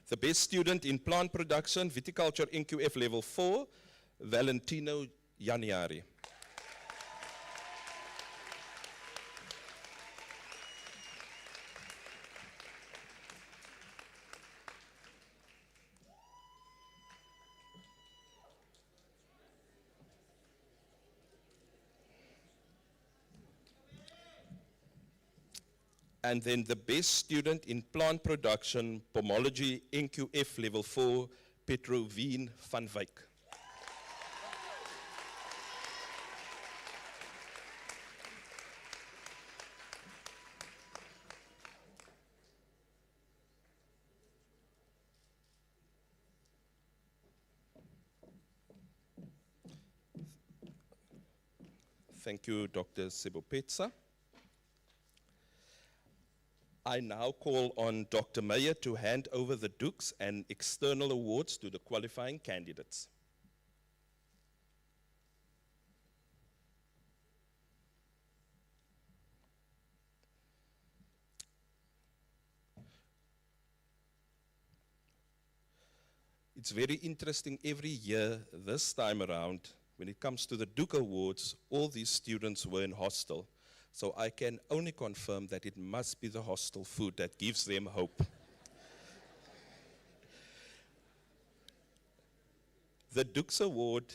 The best student in plant production, viticulture NQF level 4, Valentino Janiari. And then the best student in plant production, pomology NQF level 4, Petroveen van Wyk. Thank you, Dr. Sebopetsa. I now call on Dr. Meyer to hand over the Dukes and external awards to the qualifying candidates. It's very interesting every year, this time around, when it comes to the Duke Awards, all these students were in hostel. So I can only confirm that it must be the hostel food that gives them hope. The Dukes Award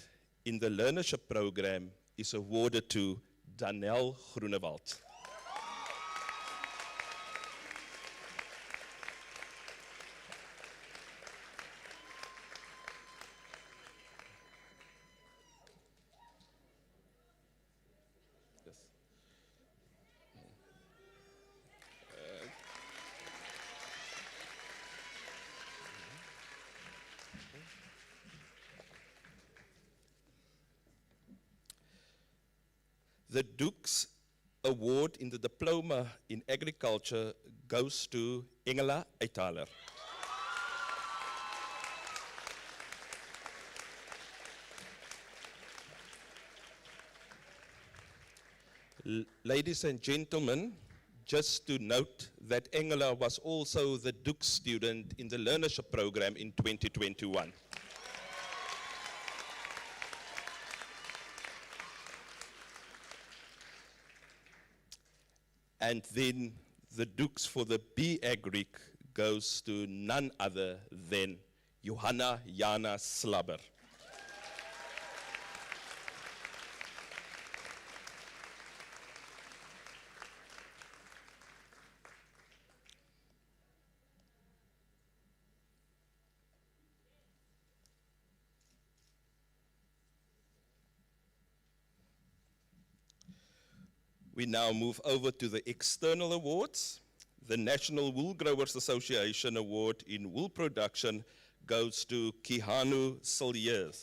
in the learnership program is awarded to Danelle Groenewald. The Dukes Award in the Diploma in Agriculture goes to Engela Uithaler. Ladies and gentlemen, just to note that Engela was also the Dukes student in the learnership program in 2021. And then the Dukes for the B Agric goes to none other than Johanna Jana Slabber. We now move over to the external awards. The National Wool Growers Association Award in Wool Production goes to Kihanu Silliers.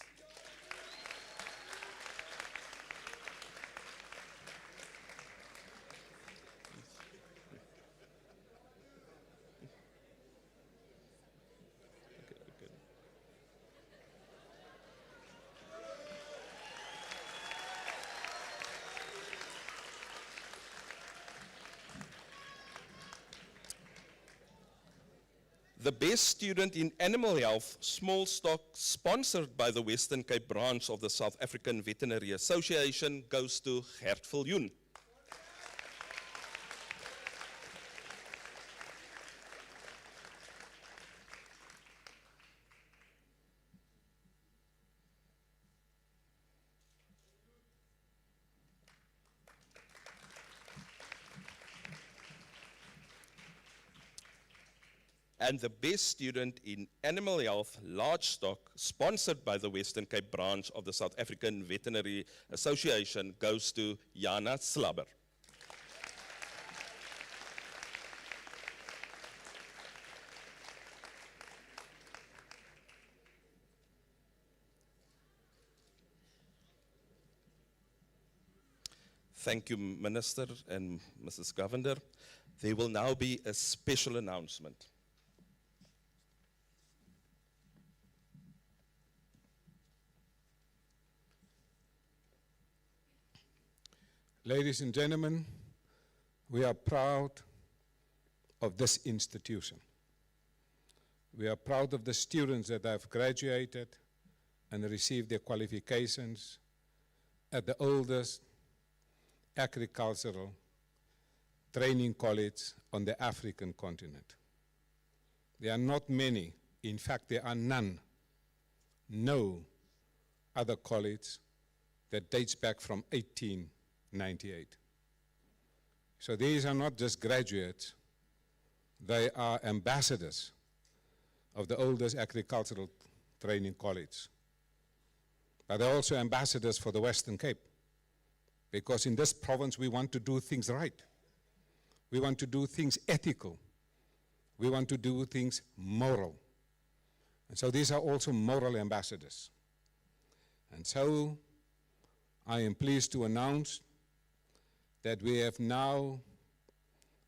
The Best Student in Animal Health, Small Stock, sponsored by the Western Cape branch of the South African Veterinary Association, goes to Gert Viljoen. And the Best Student in Animal Health, Large Stock, sponsored by the Western Cape branch of the South African Veterinary Association, goes to Jana Slabber. Thank you, Minister and Mrs. Governor. There will now be a special announcement. Ladies and gentlemen, we are proud of this institution. We are proud of the students that have graduated and received their qualifications at the oldest agricultural training college on the African continent. There are not many, in fact there are none, no other college that dates back from 1898. So these are not just graduates, they are ambassadors of the oldest agricultural training college. But they're also ambassadors for the Western Cape, because in this province we want to do things right. We want to do things ethical. We want to do things moral. And so these are also moral ambassadors. And so I am pleased to announce that we have now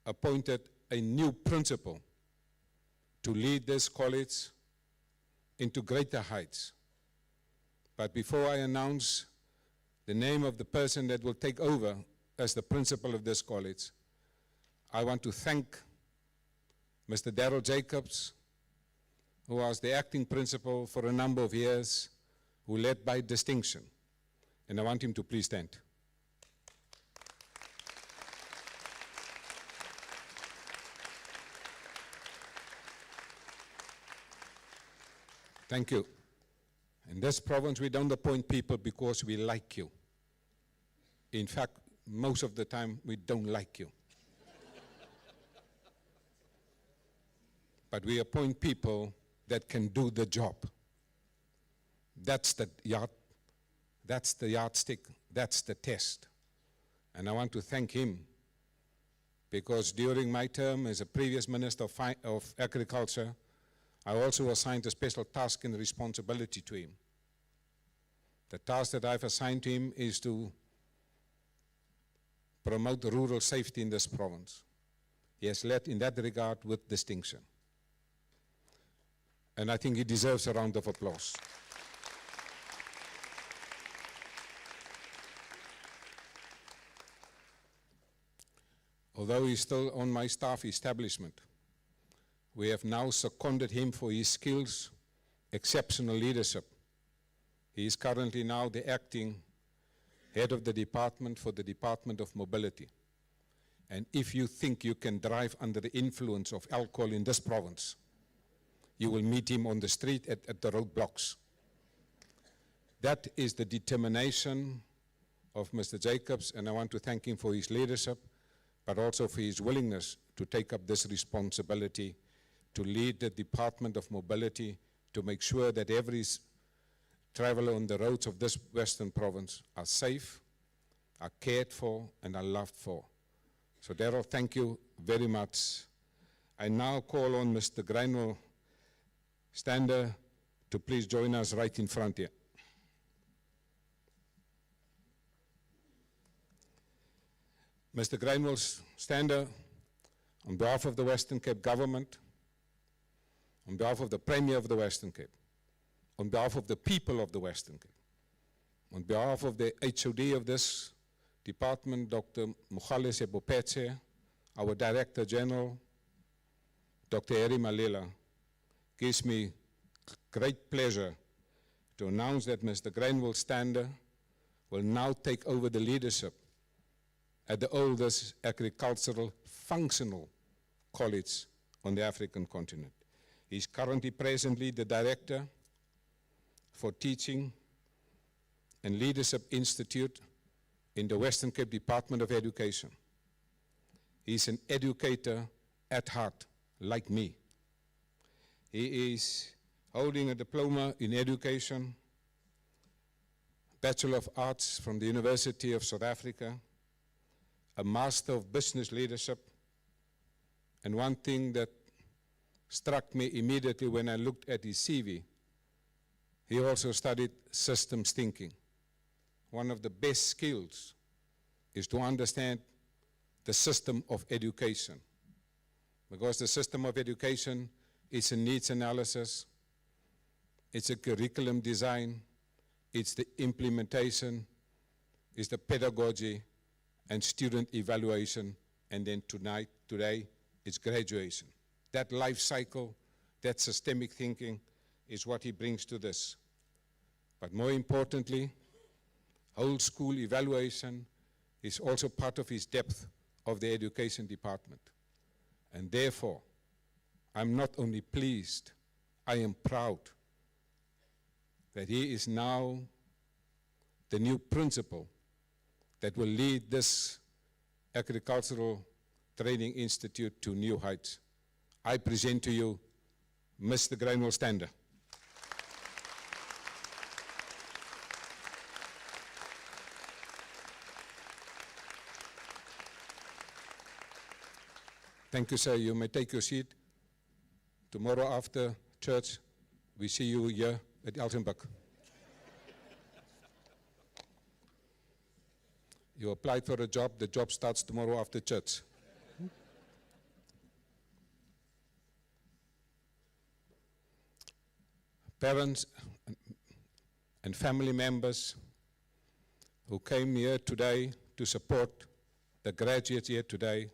appointed a new principal to lead this college into greater heights. But before I announce the name of the person that will take over as the principal of this college, I want to thank Mr. Darryl Jacobs, who was the acting principal for a number of years, who led by distinction. And I want him to please stand. Thank you. In this province, we don't appoint people because we like you. In fact, most of the time, we don't like you. But we appoint people that can do the job. That's the yardstick, that's the test. And I want to thank him because during my term as a previous Minister of Agriculture, I also assigned a special task and responsibility to him. The task that I've assigned to him is to promote rural safety in this province. He has led in that regard with distinction. And I think he deserves a round of applause. Although he's still on my staff establishment, we have now seconded him for his skills, exceptional leadership. He is currently now the acting head of the department for the Department of Mobility. And if you think you can drive under the influence of alcohol in this province, you will meet him on the street at the roadblocks. That is the determination of Mr. Jacobs, and I want to thank him for his leadership, but also for his willingness to take up this responsibility to lead the Department of Mobility to make sure that every traveler on the roads of this Western province are safe, are cared for, and are loved for. So Darryl, thank you very much. I now call on Mr. Granwell Stander to please join us right in front here. Mr. Granwell Stander, on behalf of the Western Cape government, on behalf of the Premier of the Western Cape, on behalf of the people of the Western Cape, on behalf of the HOD of this department, Dr. Mogale Sebopetse, our Director General, Dr. Harry Malela, gives me great pleasure to announce that Mr. Granwell Stander will now take over the leadership at the oldest agricultural functional college on the African continent. He's currently presently the Director for Teaching and Leadership Institute in the Western Cape Department of Education. He's an educator at heart, like me. He is holding a diploma in education, Bachelor of Arts from the University of South Africa, a Master of Business Leadership, and one thing that struck me immediately when I looked at his CV, he also studied systems thinking. One of the best skills is to understand the system of education, because the system of education is a needs analysis, it's a curriculum design, it's the implementation, it's the pedagogy, and student evaluation, and then today, it's graduation. That life cycle, that systemic thinking is what he brings to this. But more importantly, whole school evaluation is also part of his depth of the education department. And therefore, I'm not only pleased, I am proud that he is now the new principal that will lead this Agricultural Training Institute to new heights. I present to you Mr. Granwell Stander. Thank you, sir. You may take your seat. Tomorrow after church, we see you here at Elsenburg. You applied for a job, the job starts tomorrow after church. Parents and family members who came here today to support the graduates here today,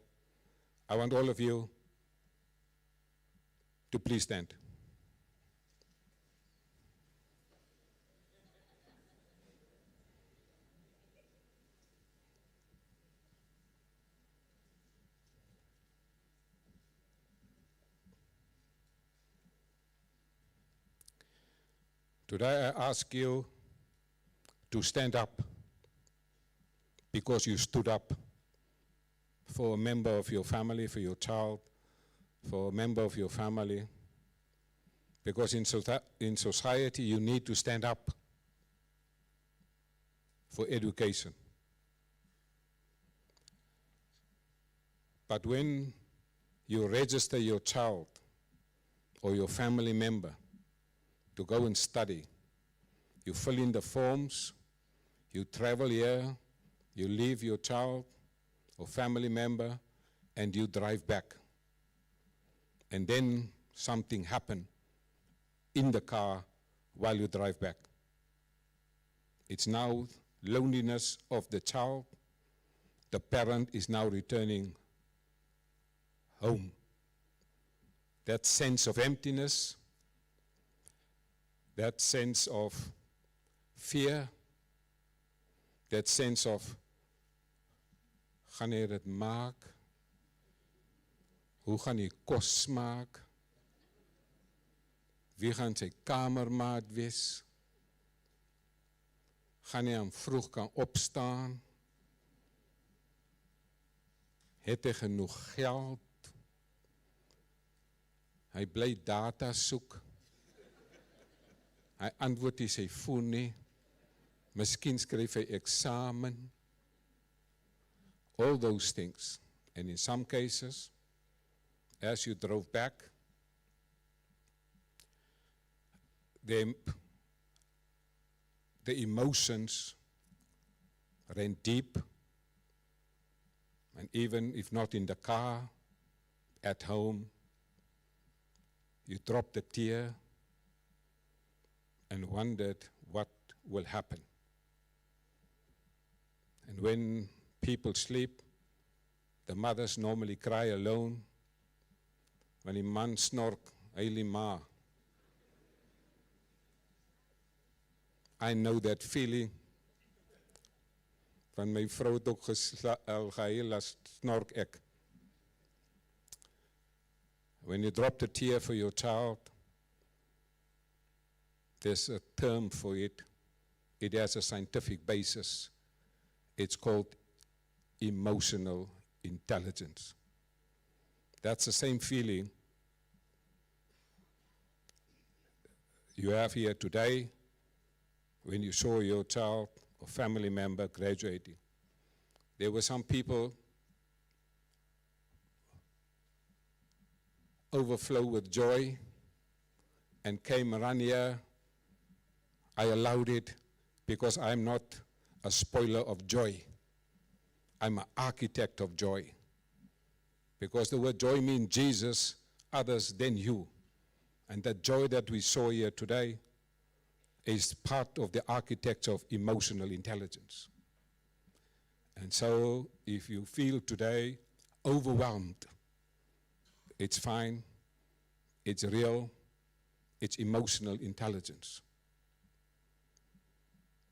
I want all of you to please stand. Today I ask you to stand up because you stood up for a member of your family, for your child, for a member of your family. Because in society you need to stand up for education. But when you register your child or your family member to go and study, you fill in the forms, you travel here, you leave your child or family member, and you drive back. And then something happened in the car while you drive back. It's now loneliness of the child. The parent is now returning home. That sense of emptiness, that sense of fear, that sense of, gaan hy dit maak? Hoe gaan hy kos maak? Wie gaan sy kamermaat wees? Gaan hy hom vroeg kan opstaan? Het hy genoeg geld? Hy bly data soek. Hy antwoord nie sy foon nie. Miskien skryf hy eksamen. All those things. And in some cases, as you drove back, the emotions ran deep, and even if not in the car, at home, you dropped a tear and wondered what will happen. And when people sleep, the mothers normally cry alone. When die man snork, huilie ma. I know that feeling. Van my vrou het ook gehuil as snork ek. When you drop the tear for your child, there's a term for it. It has a scientific basis. It's called emotional intelligence. That's the same feeling you have here today when you saw your child or family member graduating. There were some people overflow with joy and came around here. I allowed it because I'm not a spoiler of joy. I'm an architect of joy. Because the word joy means Jesus, others than you. And that joy that we saw here today is part of the architecture of emotional intelligence. And so if you feel today overwhelmed, it's fine, it's real, it's emotional intelligence.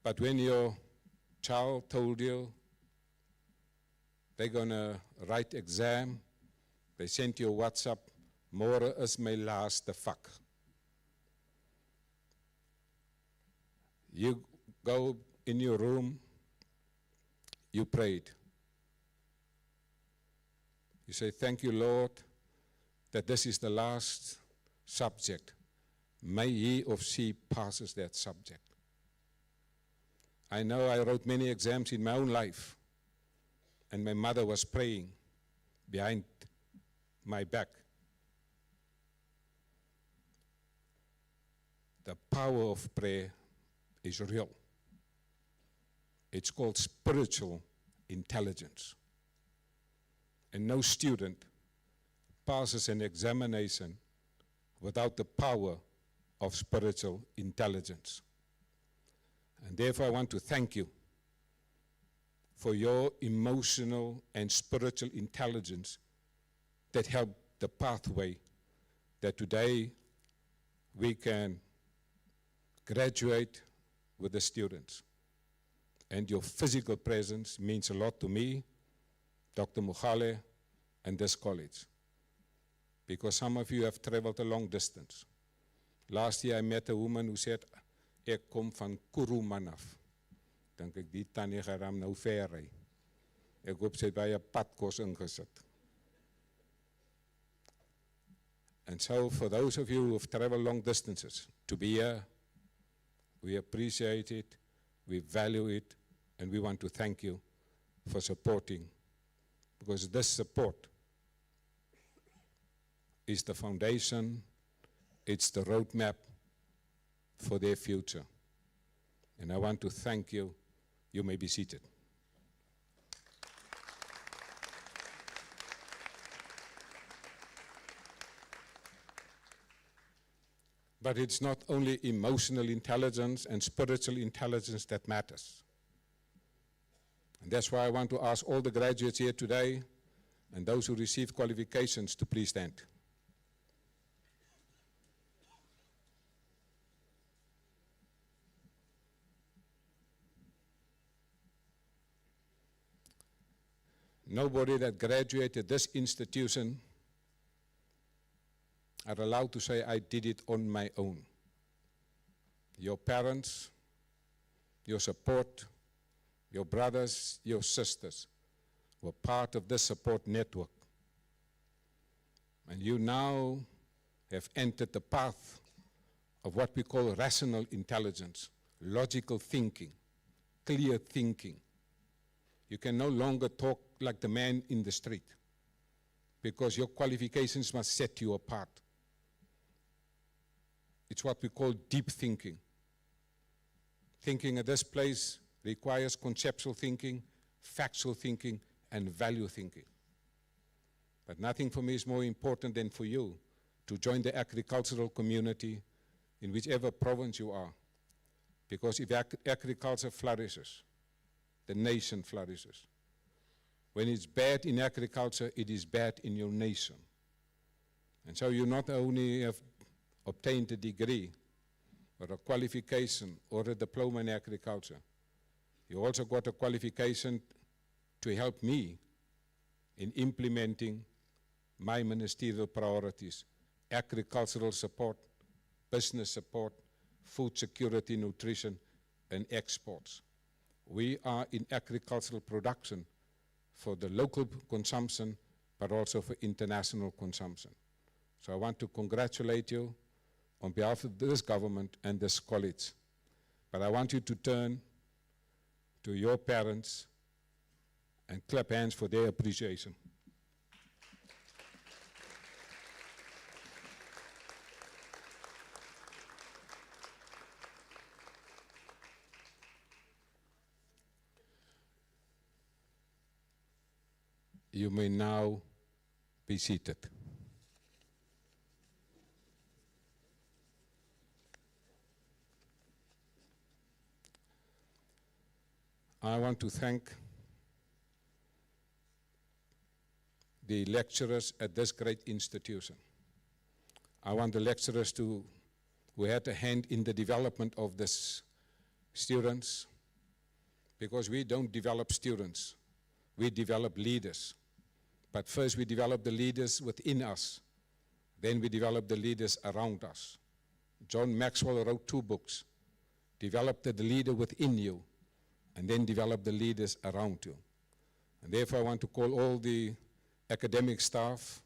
But when your child told you they're going to write exam, they sent you a WhatsApp, môre is my laaste vak. You go in your room, you prayed. You say, thank you, Lord, that this is the last subject. May he or she passes that subject. I know I wrote many exams in my own life, and my mother was praying behind my back. The power of prayer is real. It's called spiritual intelligence. And no student passes an examination without the power of spiritual intelligence. And therefore I want to thank you for your emotional and spiritual intelligence that helped the pathway that today we can graduate with the students. And your physical presence means a lot to me, Dr. Mogale, and this college. Because some of you have traveled a long distance. Last year I met a woman who said, Ek kom van Kuruman af. Dink ek die tannie gaan hom nou ver ry. Ek hoop sy het baie padkos ingesit. And so for those of you who have traveled long distances to be here, we appreciate it, we value it, and we want to thank you for supporting, because this support is the foundation, it's the roadmap for their future. And I want to thank you. You may be seated. But it's not only emotional intelligence and spiritual intelligence that matters. And that's why I want to ask all the graduates here today and those who receive qualifications to please stand. Nobody that graduated this institution are allowed to say, I did it on my own. Your parents, your support, your brothers, your sisters were part of this support network. And you now have entered the path of what we call rational intelligence, logical thinking, clear thinking. You can no longer talk like the man in the street, because your qualifications must set you apart. It's what we call deep thinking. Thinking at this place requires conceptual thinking, factual thinking, and value thinking. But nothing for me is more important than for you to join the agricultural community in whichever province you are. Because if agriculture flourishes, the nation flourishes. When it's bad in agriculture, it is bad in your nation. And so you not only have obtained a degree or a qualification or a diploma in agriculture, you also got a qualification to help me in implementing my ministerial priorities: agricultural support, business support, food security, nutrition, and exports. We are in agricultural production for the local consumption, but also for international consumption. So I want to congratulate you on behalf of this government and this college. But I want you to turn to your parents and clap hands for their appreciation. You may now be seated. I want to thank the lecturers at this great institution. I want the lecturers who had a hand in the development of these students, because we don't develop students, we develop leaders. But first we develop the leaders within us, then we develop the leaders around us. John Maxwell wrote 2 books, Develop the Leader Within You, and then develop the leaders around you. And therefore I want to call all the academic staff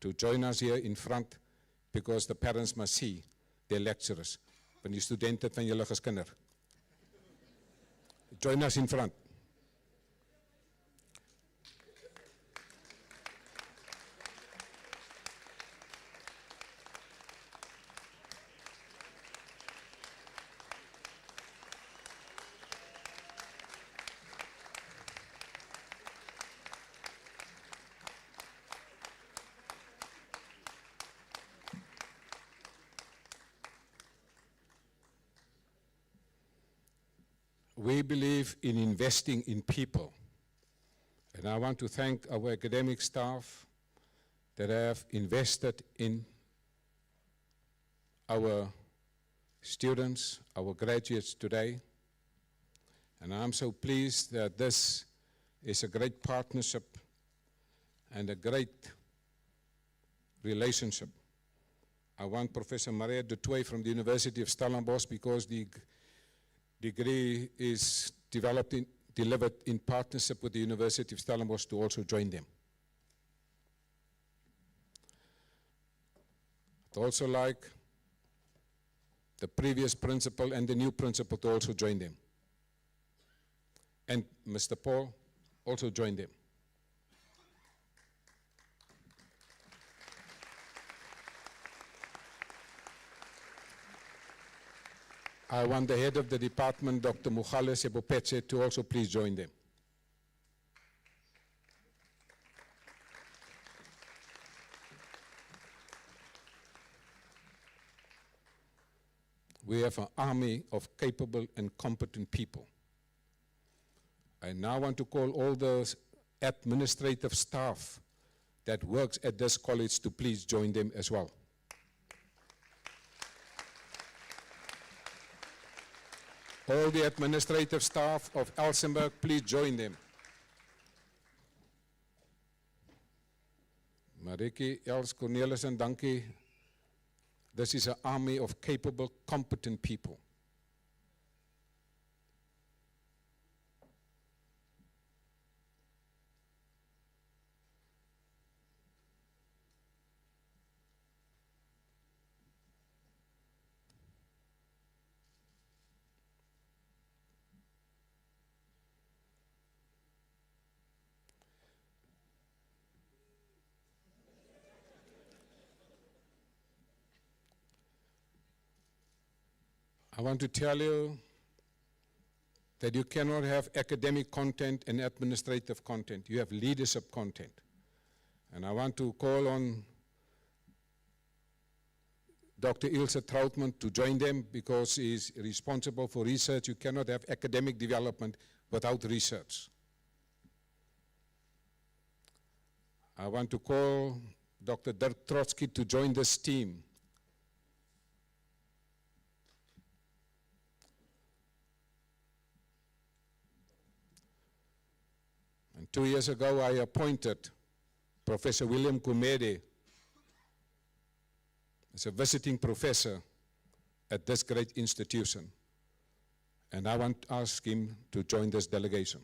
to join us here in front, because the parents must see their lecturers. Van die studenten van julle geskinder. Join us in front. We believe in investing in people. And I want to thank our academic staff that have invested in our students, our graduates today. And I'm so pleased that this is a great partnership and a great relationship I want Professor Maria de Tooy from the University of Stellenbosch, because the degree is delivered in partnership with the University of Stellenbosch, to also join them. I'd also like the previous principal and the new principal to also join them. And Mr. Paul also join them. I want the head of the department, Dr. Mogale Sebopetse, to also please join them. We have an army of capable and competent people. I now want to call all the administrative staff that works at this college to please join them as well. All the administrative staff of Elsenburg, please join them. Mariki, Els, Cornelis en dankie. This is an army of capable, competent people. I want to tell you that you cannot have academic content and administrative content. You have leadership content. And I want to call on Dr. Ilse Trautmann to join them, because he is responsible for research. You cannot have academic development without research. I want to call Dr. Dirk Trotsky to join this team. And 2 years ago, I appointed Professor William Kumede as a visiting professor at this great institution. And I want to ask him to join this delegation.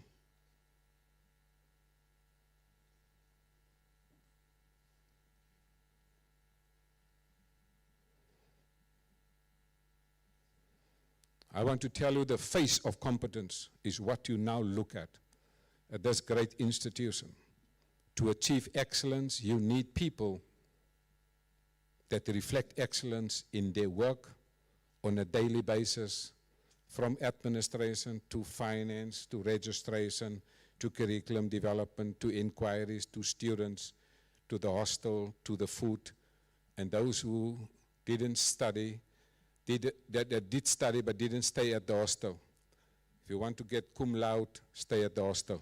I want to tell you, the face of competence is what you now look at this great institution. To achieve excellence, you need people that reflect excellence in their work on a daily basis, from administration to finance, to registration, to curriculum development, to inquiries, to students, to the hostel, to the food. And those who didn't study, that did study but didn't stay at the hostel. If you want to get cum laude, stay at the hostel.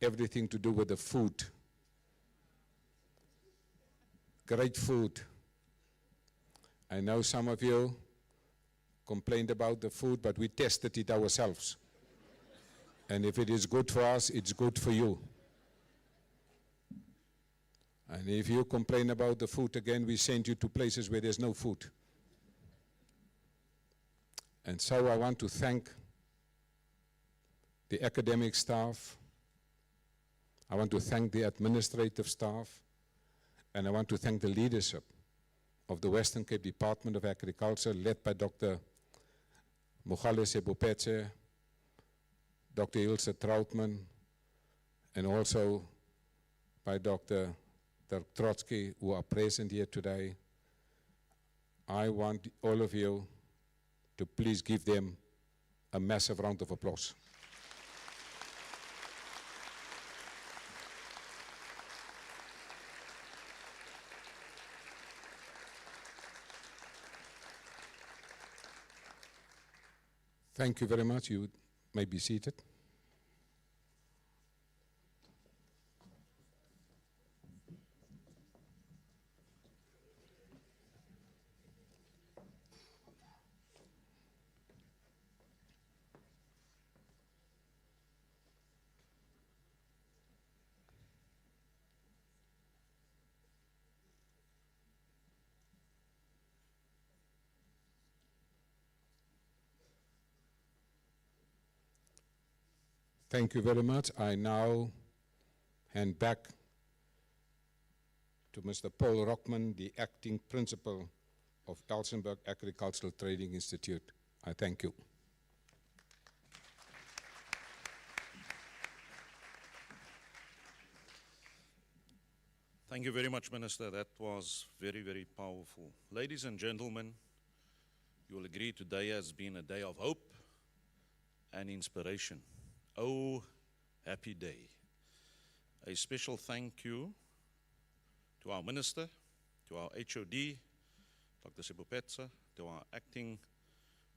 Everything to do with the food. Great food. I know some of you complained about the food, but we tested it ourselves. And if it is good for us, it's good for you. And if you complain about the food again, we send you to places where there's no food. And so I want to thank the academic staff. I want to thank the administrative staff, and I want to thank the leadership of the Western Cape Department of Agriculture, led by Dr. Mogale Sebopetse, Dr. Ilse Trautmann, and also by Dr. Dirk Trotsky, who are present here today. I want all of you to please give them a massive round of applause. Thank you very much. You may be seated. Thank you very much. I now hand back to Mr. Paul Rockman, the acting principal of Elsenburg Agricultural Training Institute. I thank you. Thank you very much, Minister. That was very, very powerful. Ladies and gentlemen, you will agree today has been a day of hope and inspiration. Oh, happy day. A special thank you to our Minister, to our HOD, Dr. Sibopetsa, to our Acting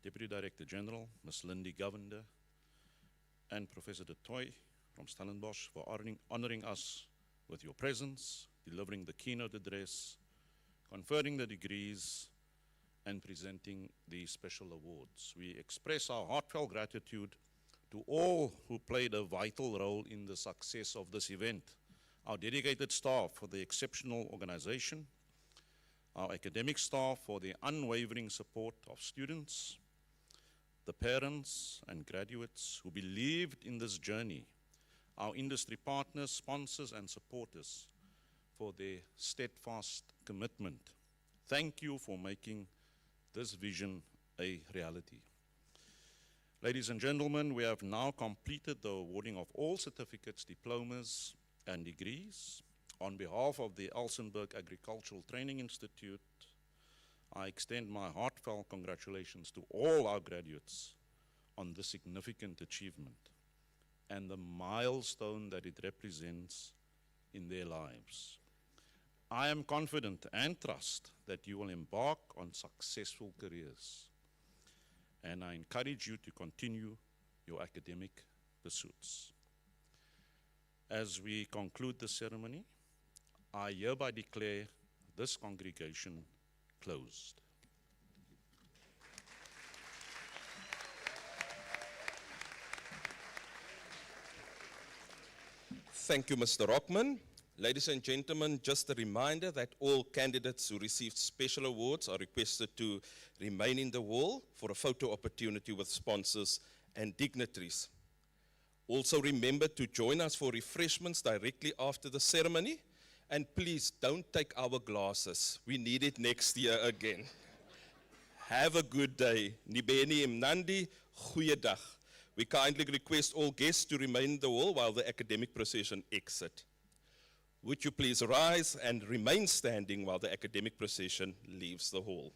Deputy Director General, Ms. Lindy Govender, and Professor De Toy from Stellenbosch for honoring us with your presence, delivering the keynote address, conferring the degrees, and presenting these special awards. We express our heartfelt gratitude to all who played a vital role in the success of this event, our dedicated staff for the exceptional organization, our academic staff for the unwavering support of students, the parents and graduates who believed in this journey, our industry partners, sponsors, and supporters for their steadfast commitment. Thank you for making this vision a reality. Ladies and gentlemen, we have now completed the awarding of all certificates, diplomas, and degrees. On behalf of the Elsenburg Agricultural Training Institute, I extend my heartfelt congratulations to all our graduates on this significant achievement and the milestone that it represents in their lives. I am confident and trust that you will embark on successful careers, and I encourage you to continue your academic pursuits. As we conclude the ceremony, I hereby declare this congregation closed. Thank you, Mr. Rockman. Ladies and gentlemen, just a reminder that all candidates who received special awards are requested to remain in the hall for a photo opportunity with sponsors and dignitaries. Also remember to join us for refreshments directly after the ceremony. And please don't take our glasses. We need it next year again. Have a good day. Nibeni Mnandi, goeiedag. We kindly request all guests to remain in the hall while the academic procession exit. Would you please rise and remain standing while the academic procession leaves the hall?